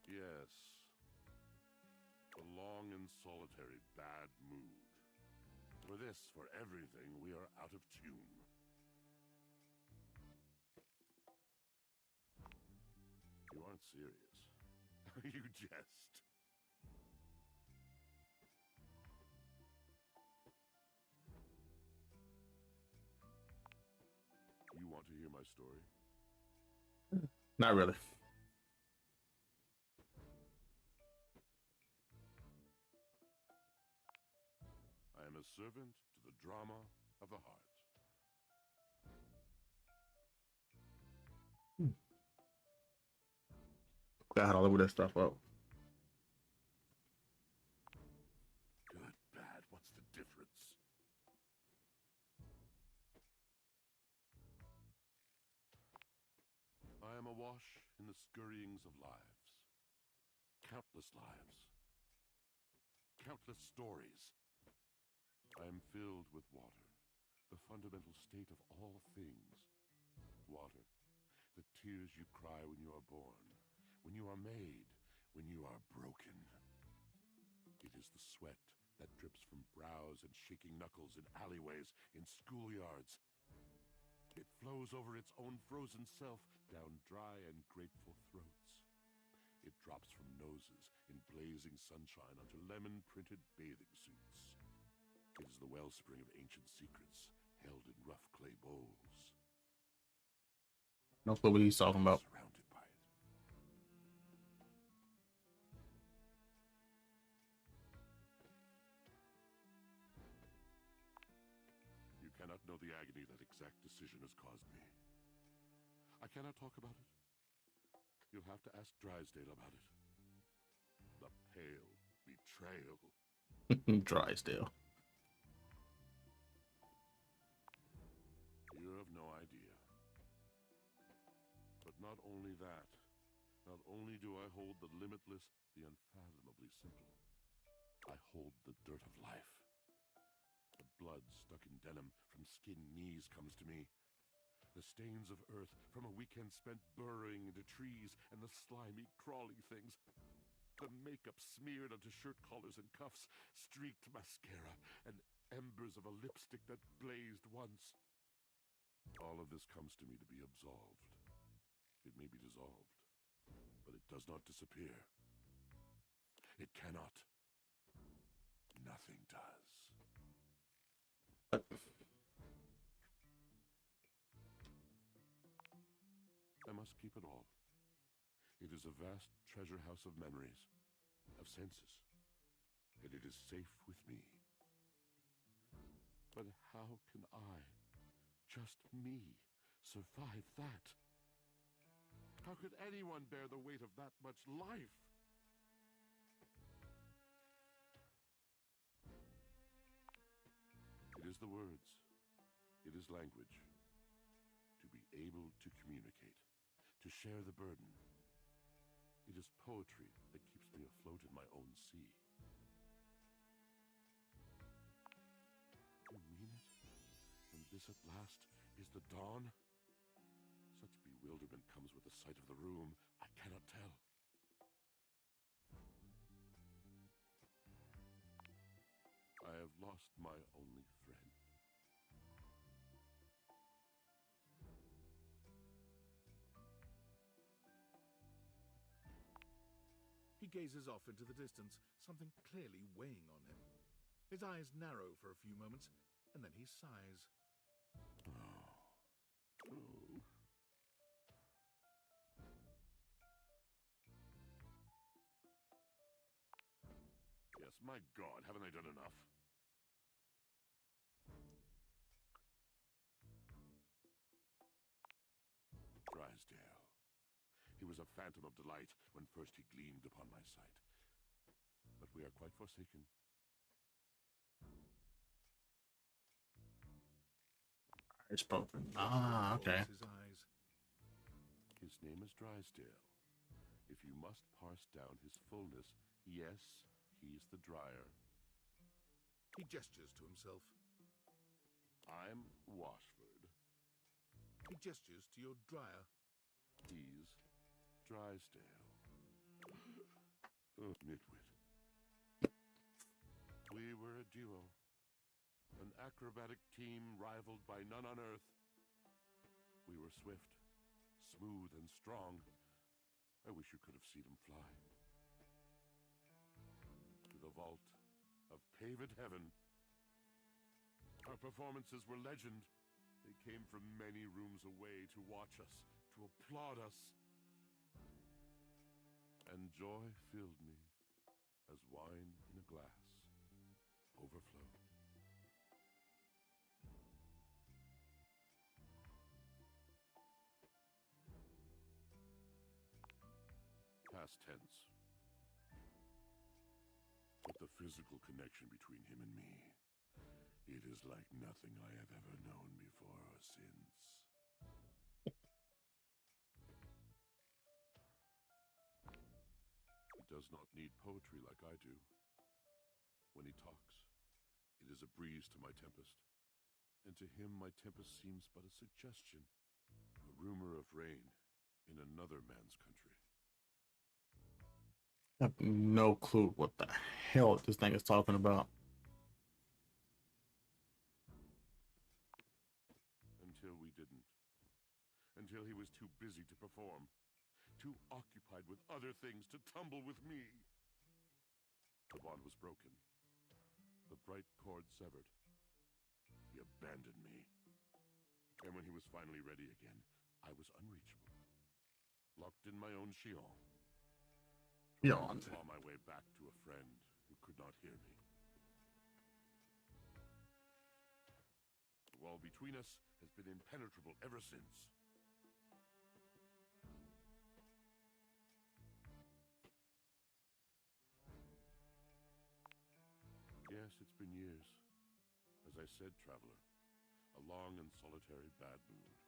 Yes. A long and solitary bad mood. For this, for everything, we are out of tune. You aren't serious. You jest. You want to hear my story? Not really. I am a servant to the drama of the heart. I had all over that stuff up. Good, bad, what's the difference? I am awash in the scurryings of lives. Countless lives. Countless stories. I am filled with water, the fundamental state of all things. Water, the tears you cry when you are born, when you are made, when you are broken. It is the sweat that drips from brows and shaking knuckles in alleyways, in schoolyards. It flows over its own frozen self down dry and grateful throats. It drops from noses in blazing sunshine onto lemon-printed bathing suits. It is the wellspring of ancient secrets held in rough clay bowls. No clue what he's talking about. Surrounded by it. You cannot know the agony that exact decision has caused me. I cannot talk about it. You'll have to ask Drysdale about it. The pale betrayal. Drysdale. You have no idea. But not only that, not only do I hold the limitless, the unfathomably simple, I hold the dirt of life. The blood stuck in denim from skin knees comes to me. The stains of earth from a weekend spent burrowing into trees and the slimy, crawly things. The makeup smeared onto shirt collars and cuffs, streaked mascara, and embers of a lipstick that blazed once. All of this comes to me to be absolved. It may be dissolved, but it does not disappear. It cannot. Nothing does. I must keep it all. It is a vast treasure house of memories, of senses, and it is safe with me. But how can I, just me, survive that? How could anyone bear the weight of that much life? It is the words. It is language. To be able to communicate. To share the burden. It is poetry that keeps me afloat in my own sea. You mean it? And this at last is the dawn? Such bewilderment comes with the sight of the room, I cannot tell. I have lost my only friend. He gazes off into the distance, something clearly weighing on him. His eyes narrow for a few moments, and then he sighs. My God, haven't I done enough? Drysdale. He was a phantom of delight when first he gleamed upon my sight. But we are quite forsaken. Spoken. Ah, okay. His name is Drysdale. If you must parse down his fullness, yes, he's the dryer. He gestures to himself. I'm Washford. He gestures to your dryer. He's Drysdale. Oh, nitwit. We were a duo. An acrobatic team rivaled by none on Earth. We were swift, smooth, and strong. I wish you could have seen him fly. To the vault of paved heaven. Our performances were legend. They came from many rooms away to watch us, to applaud us. And joy filled me as wine in a glass overflowed. Past tense. But the physical connection between him and me, it is like nothing I have ever known before or since. He does not need poetry like I do. When he talks, it is a breeze to my tempest. And to him my tempest seems but a suggestion, a rumor of rain in another man's country. I have no clue what the hell this thing is talking about. Until we didn't. Until he was too busy to perform. Too occupied with other things to tumble with me. The bond was broken. The bright cord severed. He abandoned me. And when he was finally ready again, I was unreachable. Locked in my own shion. Trying to claw my way back to a friend who could not hear me. The wall between us has been impenetrable ever since. Yes, it's been years. As I said, traveler, a long and solitary bad mood.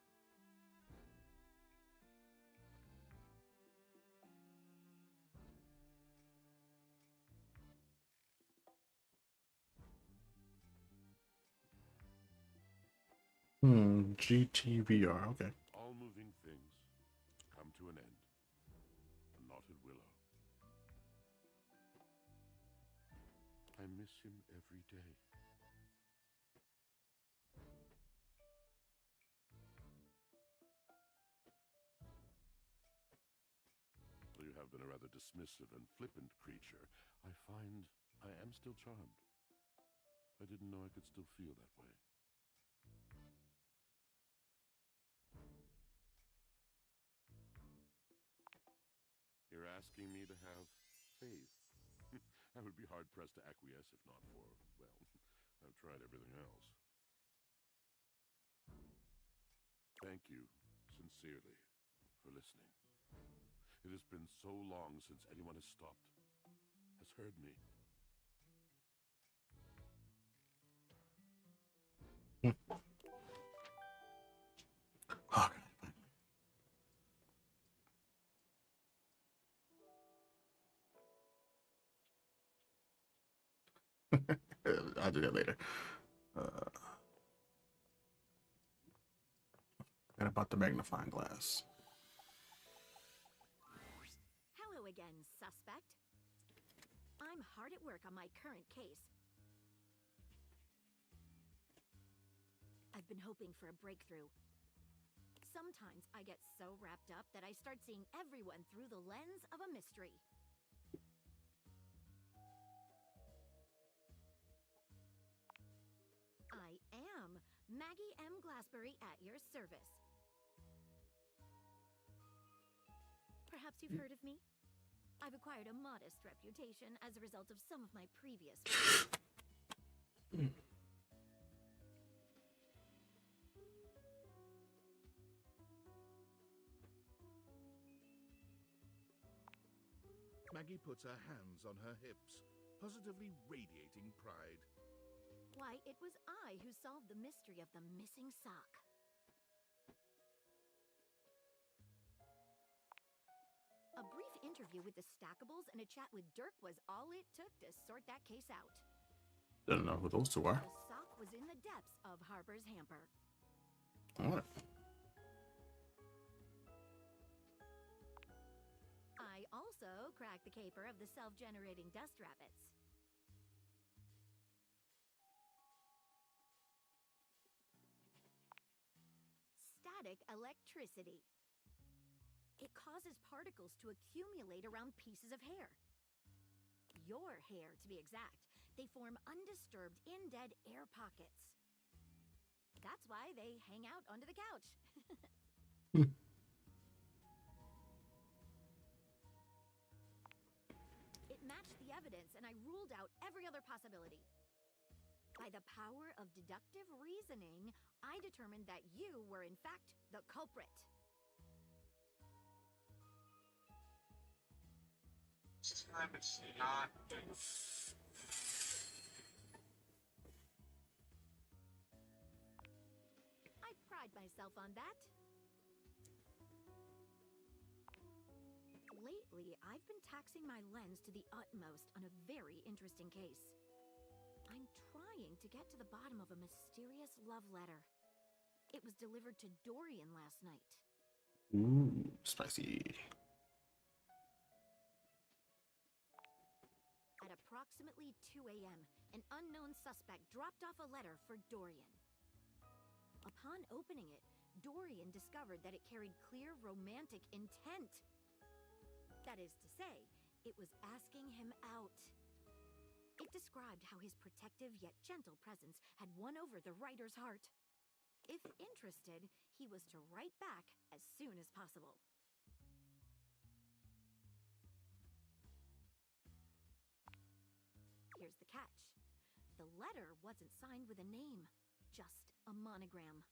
GTVR, okay. All moving things come to an end. A knotted willow. I miss him every day. Though you have been a rather dismissive and flippant creature, I find I am still charmed. I didn't know I could still feel that way. You're asking me to have faith. I would be hard-pressed to acquiesce if not for, well, I've tried everything else. Thank you, sincerely, for listening. It has been so long since anyone has stopped, has heard me. I'll do that later. And about the magnifying glass. Hello again, suspect. I'm hard at work on my current case. I've been hoping for a breakthrough. Sometimes I get so wrapped up that I start seeing everyone through the lens of a mystery. I am Maggie M. Glassbury at your service. Perhaps you've heard of me? I've acquired a modest reputation as a result of some of my previous. Maggie puts her hands on her hips, positively radiating pride. Why, it was I who solved the mystery of the missing sock. A brief interview with the Stackables and a chat with Dirk was all it took to sort that case out. Don't know who those two are. The sock was in the depths of Harper's hamper. All right. I also cracked the caper of the self-generating dust rabbits. Static electricity. It causes particles to accumulate around pieces of hair. Your hair, to be exact. They form undisturbed, indead air pockets. That's why they hang out under the couch. It matched the evidence, and I ruled out every other possibility. By the power of deductive reasoning, I determined that you were, in fact, the culprit. This time it's not. I pride myself on that. Lately, I've been taxing my lens to the utmost on a very interesting case. I'm trying to get to the bottom of a mysterious love letter. It was delivered to Dorian last night. Ooh, spicy. At approximately 2 a.m., an unknown suspect dropped off a letter for Dorian. Upon opening it, Dorian discovered that it carried clear romantic intent. That is to say, it was asking him out. It described how his protective yet gentle presence had won over the writer's heart. If interested, he was to write back as soon as possible. Here's the catch. The letter wasn't signed with a name, just a monogram.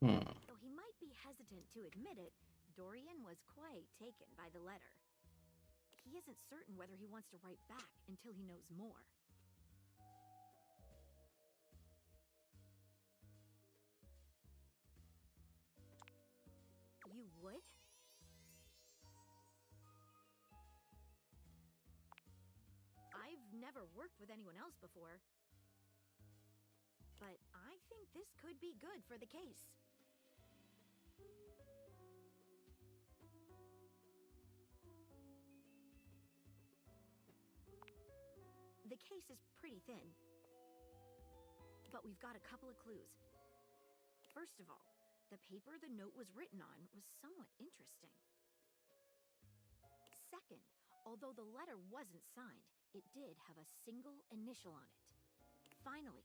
Though he might be hesitant to admit it, Dorian was quite taken by the letter. He isn't certain whether he wants to write back until he knows more. You would? I've never worked with anyone else before. But I think this could be good for the case. The case is pretty thin. But we've got a couple of clues. First of all, the paper the note was written on was somewhat interesting. Second, although the letter wasn't signed, it did have a single initial on it. Finally,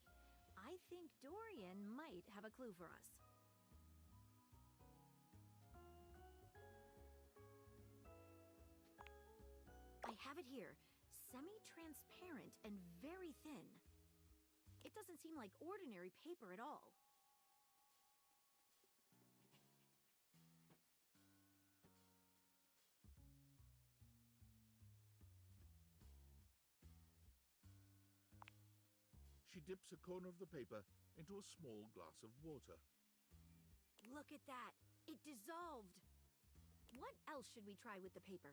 I think Dorian might have a clue for us. I have it here. Semi-transparent and very thin. It doesn't seem like ordinary paper at all. She dips a corner of the paper into a small glass of water. Look at that! It dissolved! What else should we try with the paper?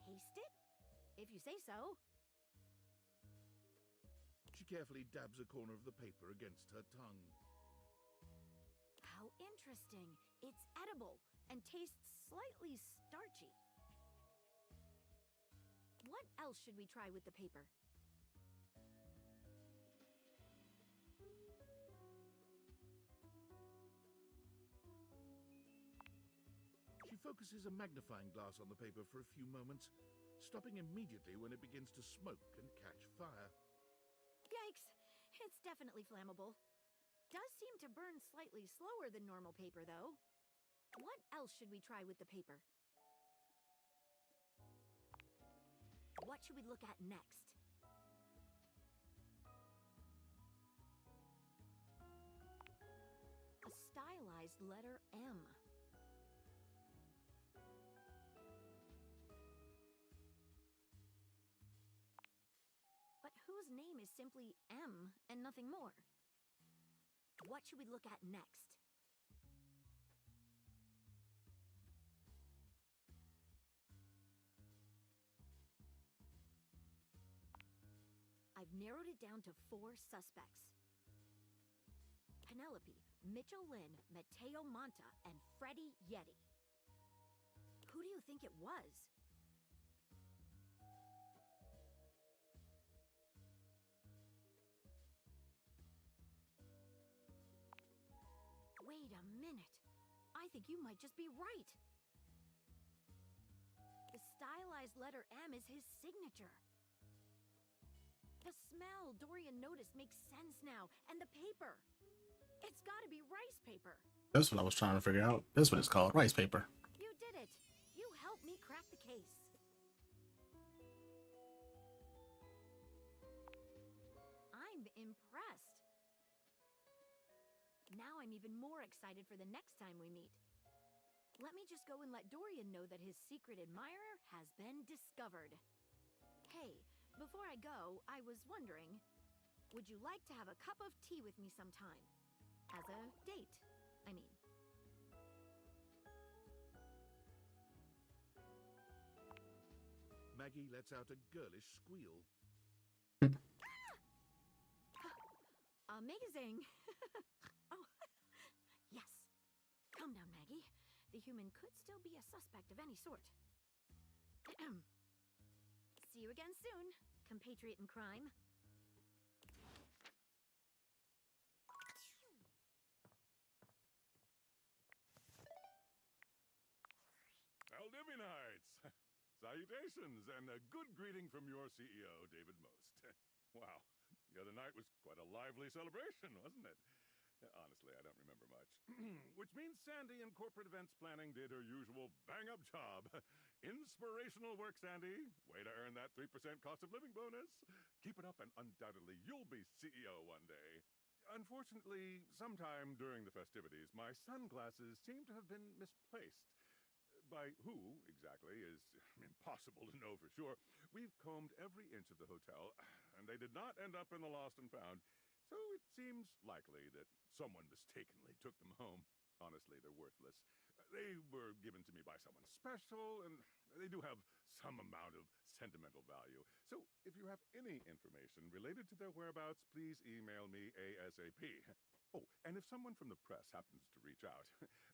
Taste it? If you say so. She carefully dabs a corner of the paper against her tongue. How interesting. It's edible and tastes slightly starchy. What else should we try with the paper? She focuses a magnifying glass on the paper for a few moments, stopping immediately when it begins to smoke and catch fire. Yikes! It's definitely flammable. does seem to burn slightly slower than normal paper, though. What else should we try with the paper? What should we look at next? A stylized letter M. But whose name is simply M and nothing more? What should we look at next? I've narrowed it down to 4 suspects. Penelope, Mitchell Lynn, Mateo Monta, and Freddie Yeti. Who do you think it was? Wait a minute. I think you might just be right. The stylized letter M is his signature. The smell Dorian noticed makes sense now, and the paper. It's gotta be rice paper. That's what I was trying to figure out. That's what it's called, rice paper. You did it. You helped me crack the case. I'm impressed. Now I'm even more excited for the next time we meet. Let me just go and let Dorian know that his secret admirer has been discovered. Hey, before I go, I was wondering, would you like to have a cup of tea with me sometime? As a date, I mean. Maggie lets out a girlish squeal. Amazing! Oh, yes. Calm down, Maggie. The human could still be a suspect of any sort. See you again soon, compatriot in crime. Aldivinites! Salutations, and a good greeting from your CEO, David Most. Wow, the other night was quite a lively celebration, wasn't it? Honestly, I don't remember much. Which means Sandy in corporate events planning did her usual bang-up job. Inspirational work, Sandy. Way to earn that 3% cost of living bonus. Keep it up and undoubtedly you'll be CEO one day. Unfortunately, sometime during the festivities, my sunglasses seem to have been misplaced. By who, exactly, is impossible to know for sure. We've combed every inch of the hotel, and they did not end up in the lost and found. So it seems likely that someone mistakenly took them home. Honestly, they're worthless. They were given to me by someone special, and they do have some amount of sentimental value. So if you have any information related to their whereabouts, please email me ASAP. Oh, and if someone from the press happens to reach out,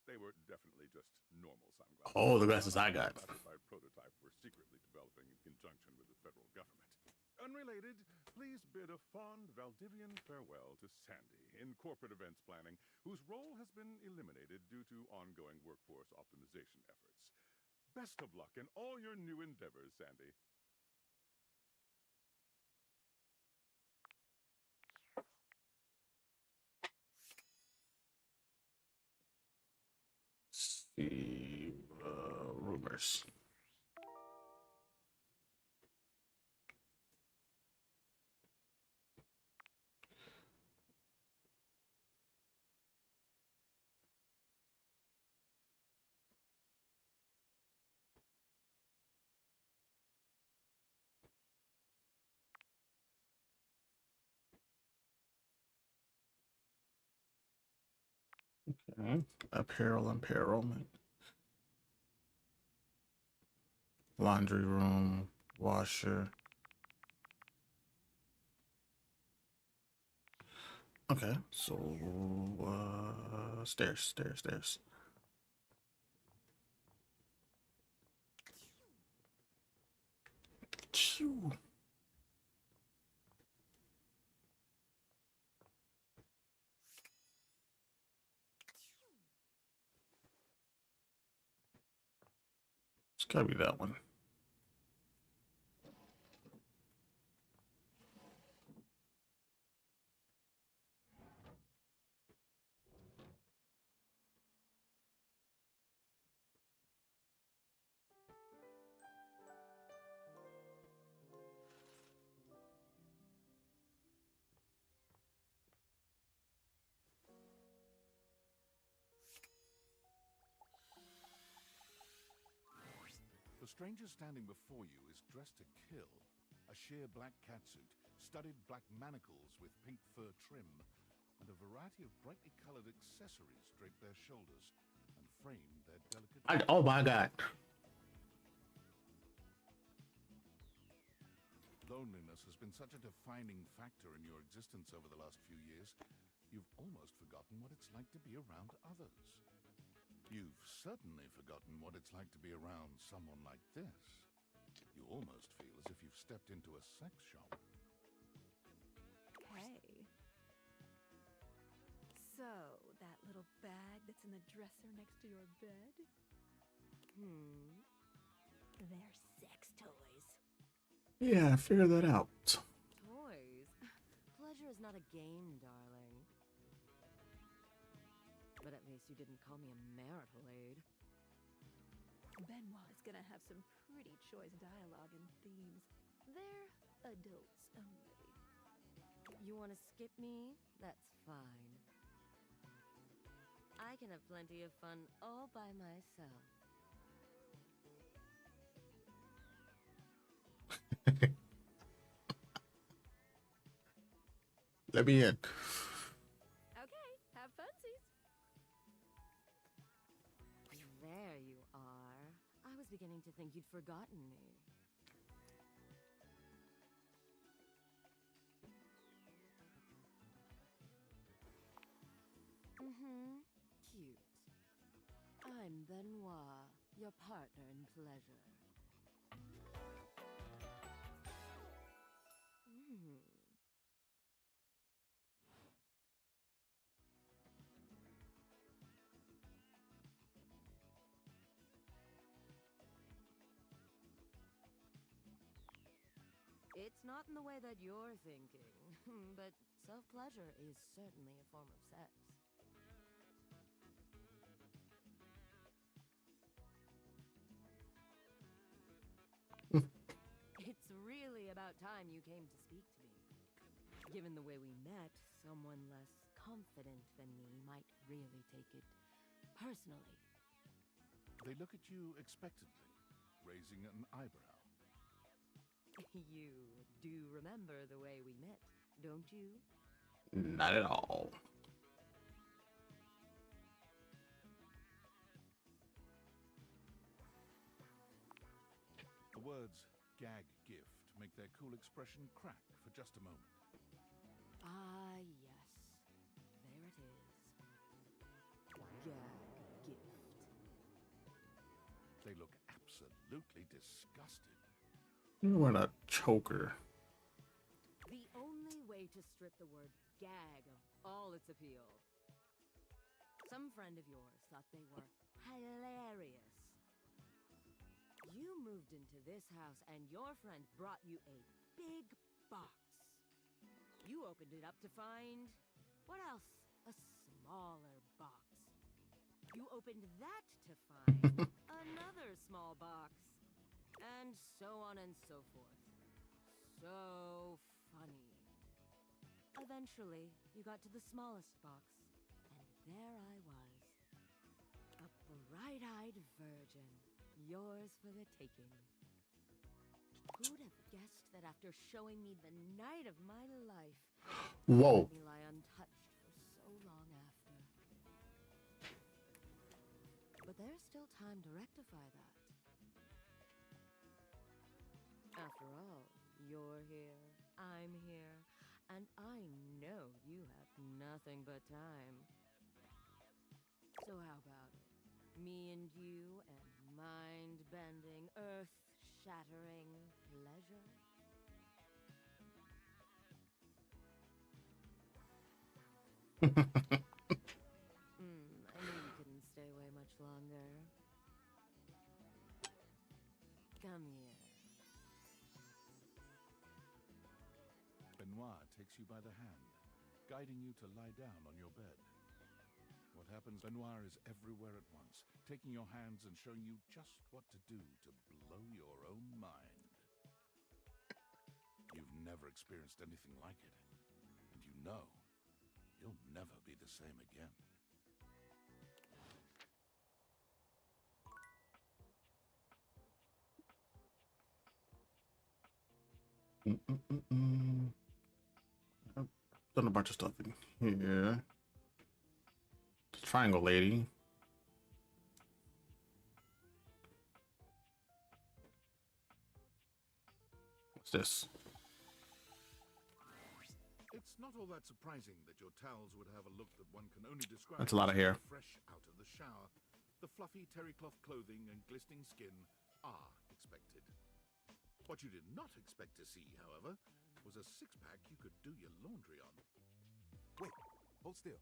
they were definitely just normal sunglasses. Oh, the glasses I got. A classified prototype we're secretly developing in conjunction with the federal government. Unrelated, please bid a fond Valdivian farewell to Sandy in corporate events planning, whose role has been eliminated due to ongoing workforce optimization efforts. Best of luck in all your new endeavors, Sandy. See, rumors. Okay. Apparel, impairment. Laundry room, washer. Okay, so stairs. Phew. It's gotta be that one. stranger standing before you is dressed to kill. A sheer black catsuit, studded black manacles with pink fur trim, and a variety of brightly colored accessories drape their shoulders and frame their delicate... Oh my god. Loneliness has been such a defining factor in your existence over the last few years, you've almost forgotten what it's like to be around others. You've certainly forgotten what it's like to be around someone like this. You almost feel as if you've stepped into a sex shop. Hey. So, that little bag that's in the dresser next to your bed? They're sex toys. Yeah, figure that out. Toys? Pleasure is not a game, darling. But at least you didn't call me a marital aid. Benoit is gonna have some pretty choice dialogue and themes. They're adults only. You want to skip me? That's fine. I can have plenty of fun all by myself. Let me in. Okay, have funsies. There you are. I was beginning to think you'd forgotten me. Cute. I'm Benoit, your partner in pleasure. It's not in the way that you're thinking, but self-pleasure is certainly a form of sex. It's really about time you came to speak to me. Given the way we met, someone less confident than me might really take it personally. They look at you expectantly, raising an eyebrow. You do remember the way we met, don't you? Not at all. The words gag gift make their cool expression crack for just a moment. Ah, yes. There it is. Gag gift. They look absolutely disgusted. You want a choker. The only way to strip the word gag of all its appeal. Some friend of yours thought they were hilarious. You moved into this house and your friend brought you a big box. You opened it up to find... what else? A smaller box. You opened that to find another small box. And so on and so forth. So funny. Eventually, you got to the smallest box, and there I was. A bright-eyed virgin, yours for the taking. Who'd have guessed that after showing me the night of my life, whoa, me lie untouched for so long after. But there's still time to rectify that. After all, you're here, I'm here, and I know you have nothing but time. So how about it? Me and you and mind-bending, earth-shattering pleasure? I knew you couldn't stay away much longer. Come here. Benoit takes you by the hand, guiding you to lie down on your bed. What happens? Benoit is everywhere at once, taking your hands and showing you just what to do to blow your own mind. You've never experienced anything like it, and you know you'll never be the same again. I've done a bunch of stuff in here. Triangle lady. What's this? It's not all that surprising that your towels would have a look that one can only describe That's a lot of hair. as fresh out of the shower. The fluffy terry cloth clothing and glistening skin are expected. What you did not expect to see, however, was a six-pack you could do your laundry on. Wait, hold still.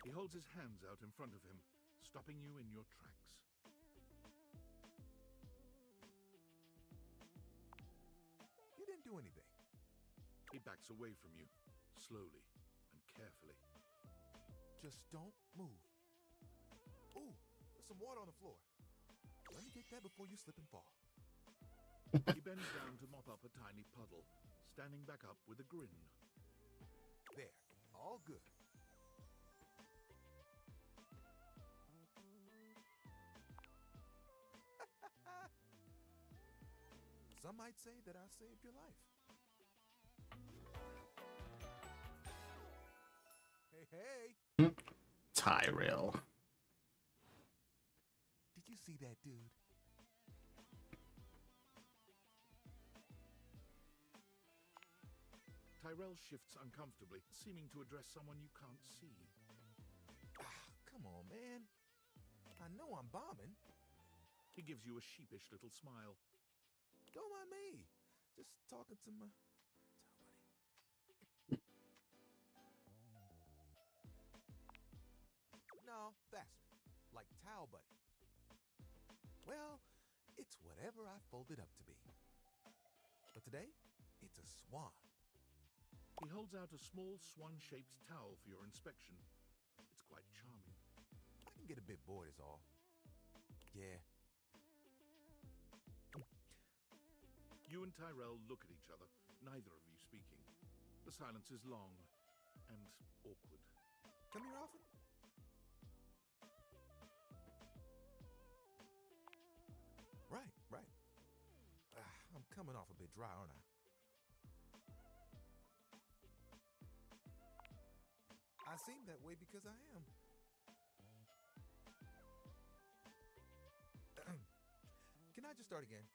He holds his hands out in front of him, stopping you in your tracks. You didn't do anything. He backs away from you, slowly and carefully. Just don't move. Ooh, there's some water on the floor. Let me get that before you slip and fall. He bends down to mop up a tiny puddle, standing back up with a grin. There, all good. Some might say that I saved your life. Hey, hey! Tyrell. Did you see that dude? Tyrell shifts uncomfortably, seeming to address someone you can't see. Ah, come on, man. I know I'm bombing. He gives you a sheepish little smile. Don't mind me. Just talking to my No, faster. Like towel buddy. Well, it's whatever I folded up to be. But today, it's a swan. He holds out a small swan-shaped towel for your inspection. It's quite charming. I can get a bit bored is all. Yeah. You and Tyrell look at each other, neither of you speaking. The silence is long and awkward. Come here often? Right, right. I'm coming off a bit dry, aren't I? I seem that way because I am. Can I just start again?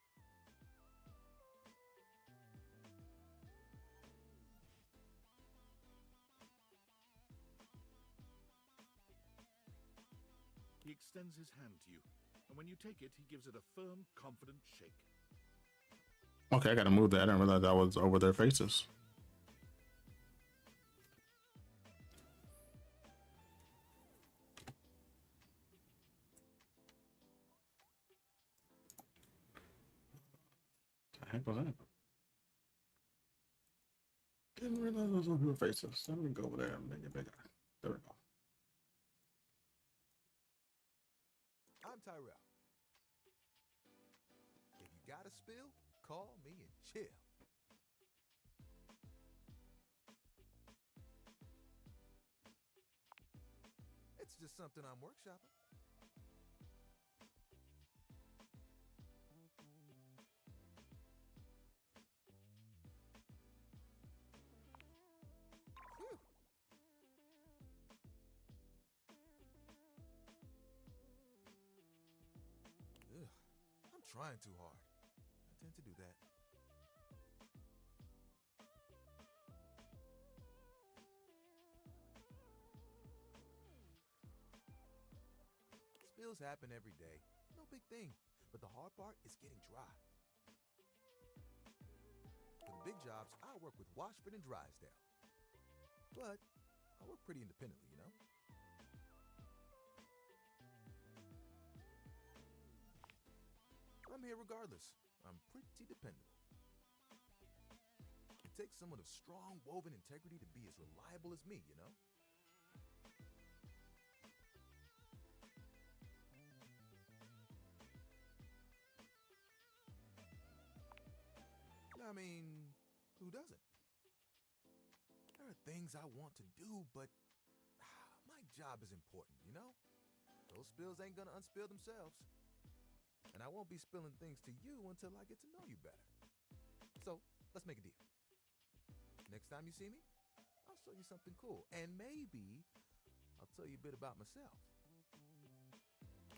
He extends his hand to you, and when you take it, he gives it a firm, confident shake. Okay, I gotta move that. I didn't realize that was over their faces. What the heck was that? Didn't realize it was over their faces. Let me go over there and make it bigger. There we go. I'm Tyrell. If you got a spill, call me and chill. It's just something I'm workshopping. Phew. Ugh, I'm trying too hard. I tend to do that. Spills happen every day. No big thing. But the hard part is getting dry. For the big jobs, I work with Washford and Drysdale. But I work pretty independently, you know? I'm here regardless. I'm pretty dependable. It takes someone of strong woven integrity to be as reliable as me, you know? I mean, who doesn't? There are things I want to do, but my job is important, you know? Those spills ain't gonna unspill themselves. And I won't be spilling things to you until I get to know you better. So Let's make a deal. Next time you see me, I'll show you something cool. And maybe I'll tell you a bit about myself.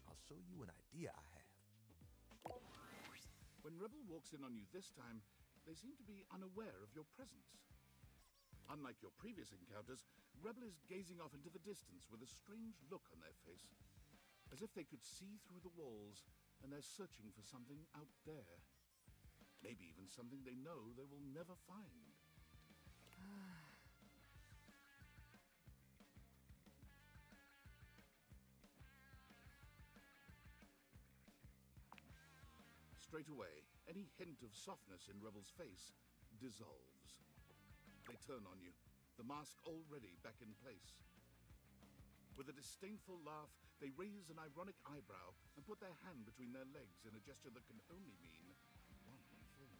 I'll show you an idea I have. When Rebel walks in on you this time, they seem to be unaware of your presence. Unlike your previous encounters, Rebel is gazing off into the distance with a strange look on their face, as if they could see through the walls and they're searching for something out there. Maybe even something they know they will never find. Straight away, any hint of softness in Rebel's face dissolves. They turn on you, the mask already back in place. With a disdainful laugh, they raise an ironic eyebrow and put their hand between their legs in a gesture that can only mean one thing.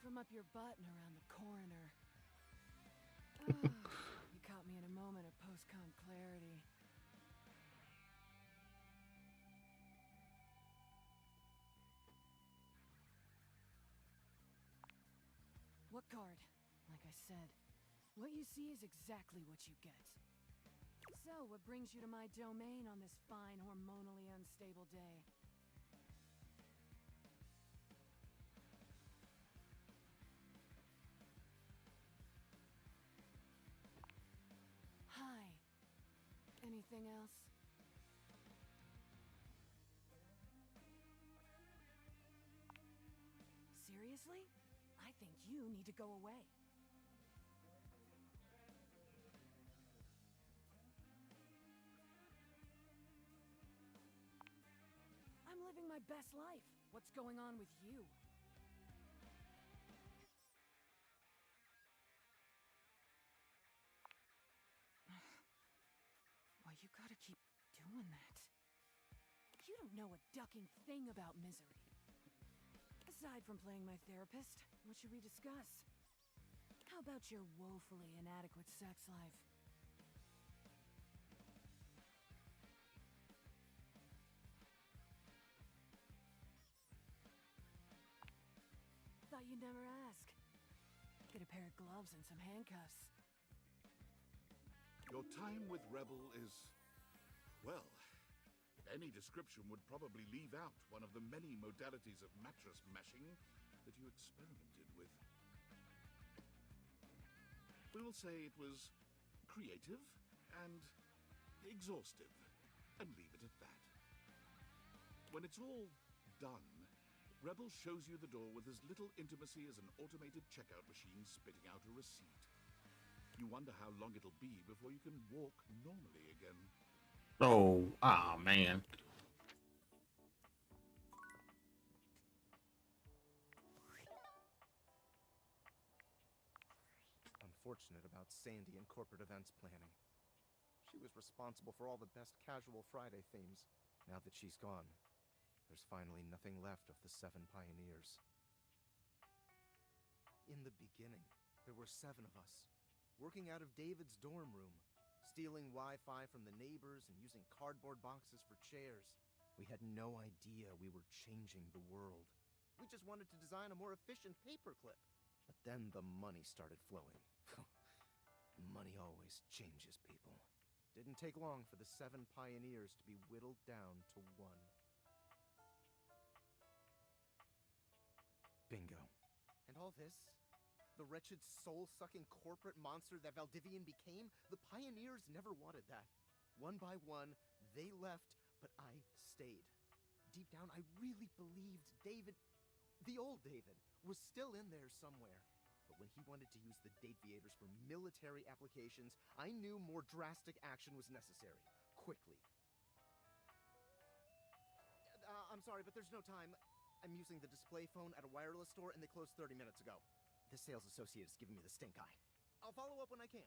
From up your butt and around the corner. You caught me in a moment of post-con clarity. What card? Like I said, what you see is exactly what you get. So, what brings you to my domain on this fine, hormonally unstable day? Hi. Anything else? Seriously? I think you need to go away. I'm living my best life. What's going on with you? Why, you gotta keep doing that. You don't know a ducking thing about misery. Aside from playing my therapist, what should we discuss? How about your woefully inadequate sex life? Thought you'd never ask. Get a pair of gloves and some handcuffs. Your time with Rebel is, well, any description would probably leave out one of the many modalities of mattress mashing that you experimented with. We will say it was creative and exhaustive, and leave it at that. When it's all done, Rebel shows you the door with as little intimacy as an automated checkout machine spitting out a receipt. You wonder how long it'll be before you can walk normally again. Oh, man. Unfortunate about Sandy and corporate events planning. She was responsible for all the best casual Friday themes. Now that she's gone, there's finally nothing left of the 7 pioneers. In the beginning, there were 7 of us, working out of David's dorm room, stealing Wi-Fi from the neighbors and using cardboard boxes for chairs. We had no idea we were changing the world. We just wanted to design a more efficient paperclip. But then the money started flowing. Money always changes people. Didn't take long for the 7 pioneers to be whittled down to 1. Bingo. And all this? The wretched soul-sucking corporate monster that Valdivian became? The pioneers never wanted that. One by one, they left, but I stayed. Deep down, I really believed David, the old David, was still in there somewhere. But when he wanted to use the Dateviators for military applications, I knew more drastic action was necessary. Quickly. I'm sorry, but there's no time. I'm using the display phone at a wireless store and they closed 30 minutes ago. This sales associate is giving me the stink eye. I'll follow up when I can.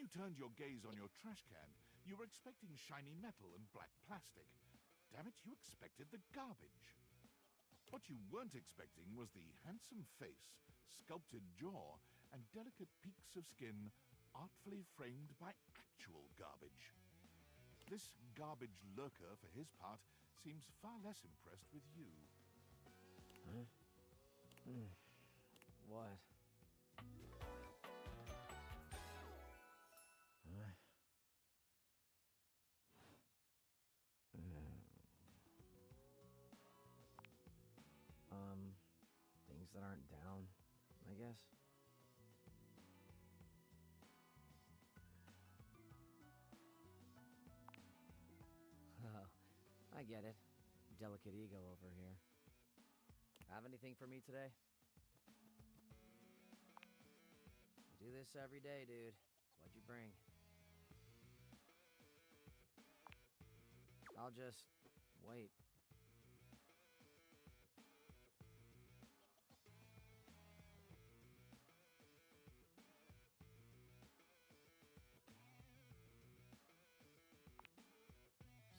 you turned your gaze on your trash can, you were expecting shiny metal and black plastic. Damn it, you expected the garbage. What you weren't expecting was the handsome face, sculpted jaw, and delicate peaks of skin artfully framed by actual garbage. This garbage lurker, for his part, seems far less impressed with you. Huh? What? Huh? Things that aren't down, I guess. Oh, I get it. Delicate ego over here. Have anything for me today? We do this every day, dude. What'd you bring? I'll just wait.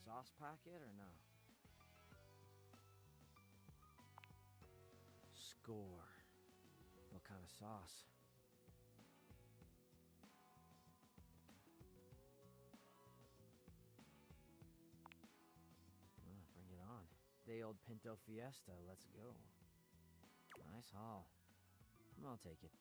Sauce packet or no? Score. What kind of sauce? Oh, bring it on. Day old Pinto Fiesta, let's go. Nice haul. I'll take it.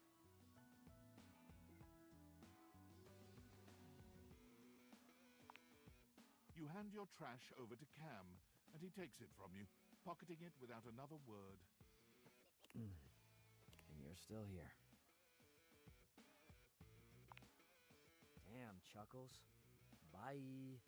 You hand your trash over to Cam, and he takes it from you, pocketing it without another word. And you're still here. Damn, Chuckles. Bye.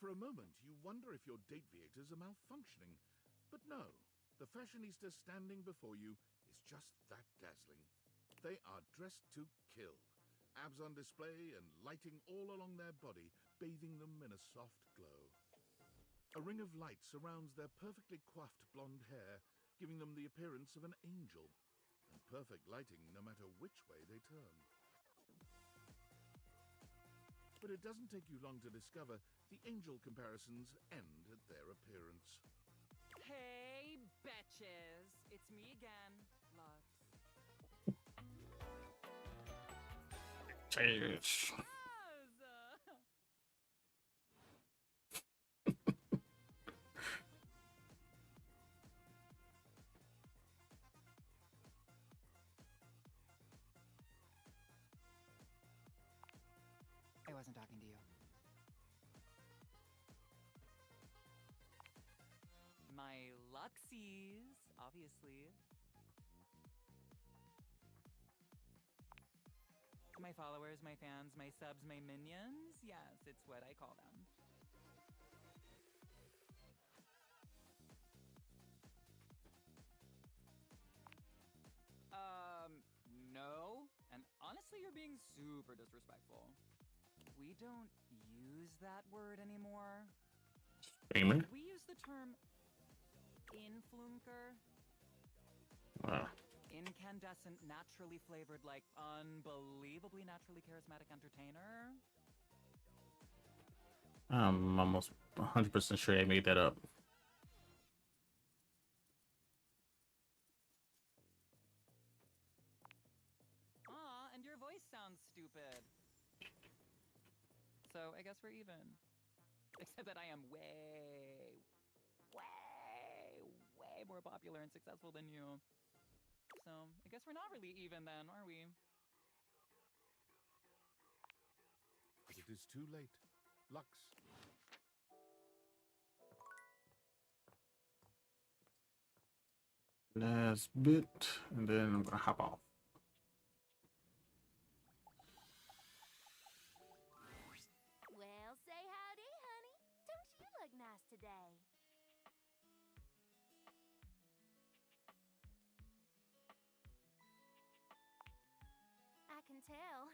For a moment, you wonder if your date viators are malfunctioning. But no, the fashionista standing before you is just that dazzling. They are dressed to kill. Abs on display and lighting all along their body, bathing them in a soft glow. A ring of light surrounds their perfectly coiffed blonde hair, giving them the appearance of an angel. And perfect lighting no matter which way they turn. But it doesn't take you long to discover the angel comparisons end at their appearance. Hey, betches! It's me again, Lux. Cheers. I wasn't talking to you. My Luxies, obviously. My followers, my fans, my subs, my minions. Yes, it's what I call them. No. And honestly, you're being super disrespectful. We don't use that word anymore. Streamer? We use the term influnker. Wow. Incandescent, naturally flavored, like unbelievably naturally charismatic entertainer. I'm almost 100% sure I made that up. Aw, and your voice sounds stupid. So I guess we're even. Except that I am way more popular and successful than you. So I guess we're not really even then, are we? But it is too late. Lux. Last bit, and then I'm gonna hop off. Well, say howdy, honey. Don't you look nice today? can tell.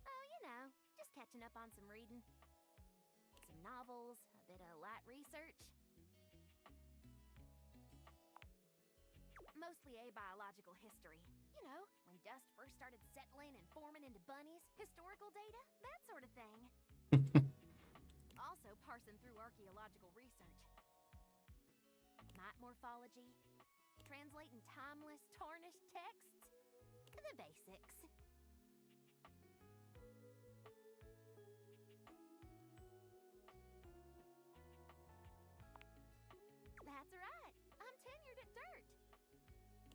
Oh, you know, just catching up on some reading. Some novels, a bit of light research. Mostly abiological history. You know, when dust first started settling and forming into bunnies, historical data, that sort of thing. Also parsing through archaeological research. Mite morphology, translating timeless, tarnished texts. The basics. That's right. I'm tenured at DIRT.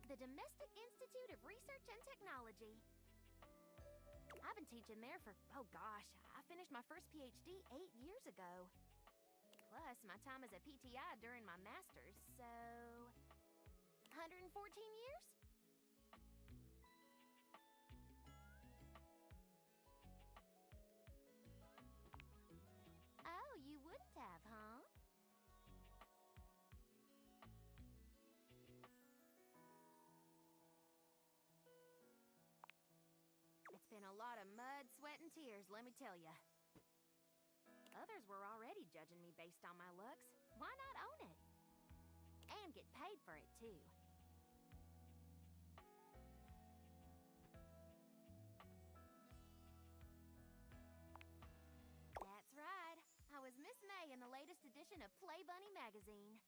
The Domestic Institute of Research and Technology. I've been teaching there for, oh gosh, I finished my first PhD 8 years ago. Plus, my time as a PTI during my master's, so 114 years? Oh, you wouldn't have, huh? It's been a lot of mud, sweat, and tears, let me tell ya. Others were already judging me based on my looks. Why not own it? And get paid for it, too. That's right. I was Miss May in the latest edition of Play Bunny magazine.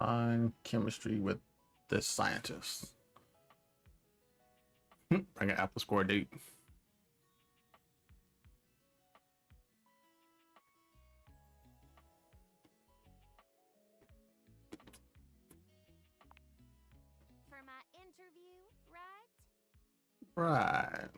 On chemistry with the scientist. I got Apple score date. For my interview, right? Right.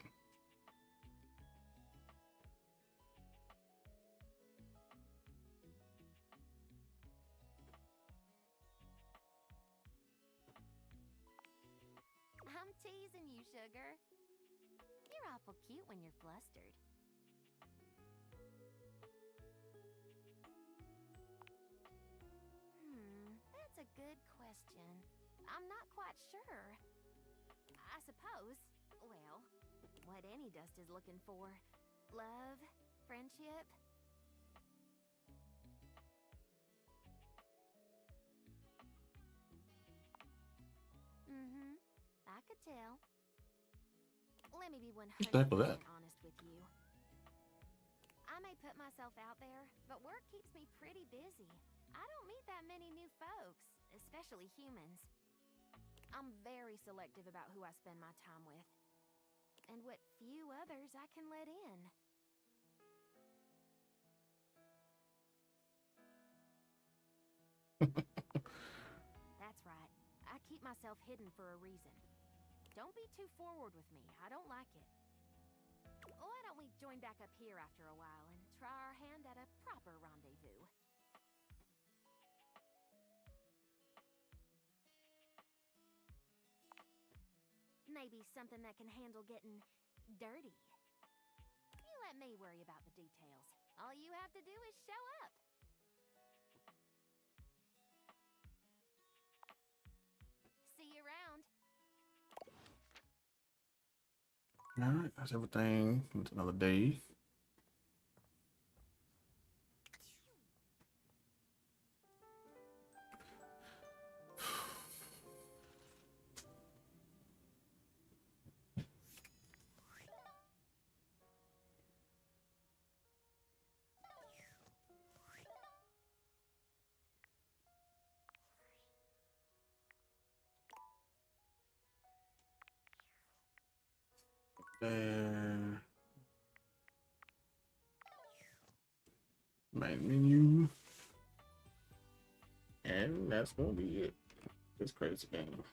I'm teasing you, sugar. You're awful cute when you're flustered. That's a good question. I'm not quite sure. I suppose, well, what any dust is looking for. Love, friendship. I could tell. Let me be 100% honest with you. I may put myself out there, but work keeps me pretty busy. I don't meet that many new folks, especially humans. I'm very selective about who I spend my time with, and what few others I can let in. That's right. I keep myself hidden for a reason. Don't be too forward with me. I don't like it. Why don't we join back up here after a while and try our hand at a proper rendezvous? Maybe something that can handle getting dirty. You let me worry about the details. All you have to do is show up. See you around. All right, that's everything. It's another day. There. Main menu. And that's gonna be it. This crazy game.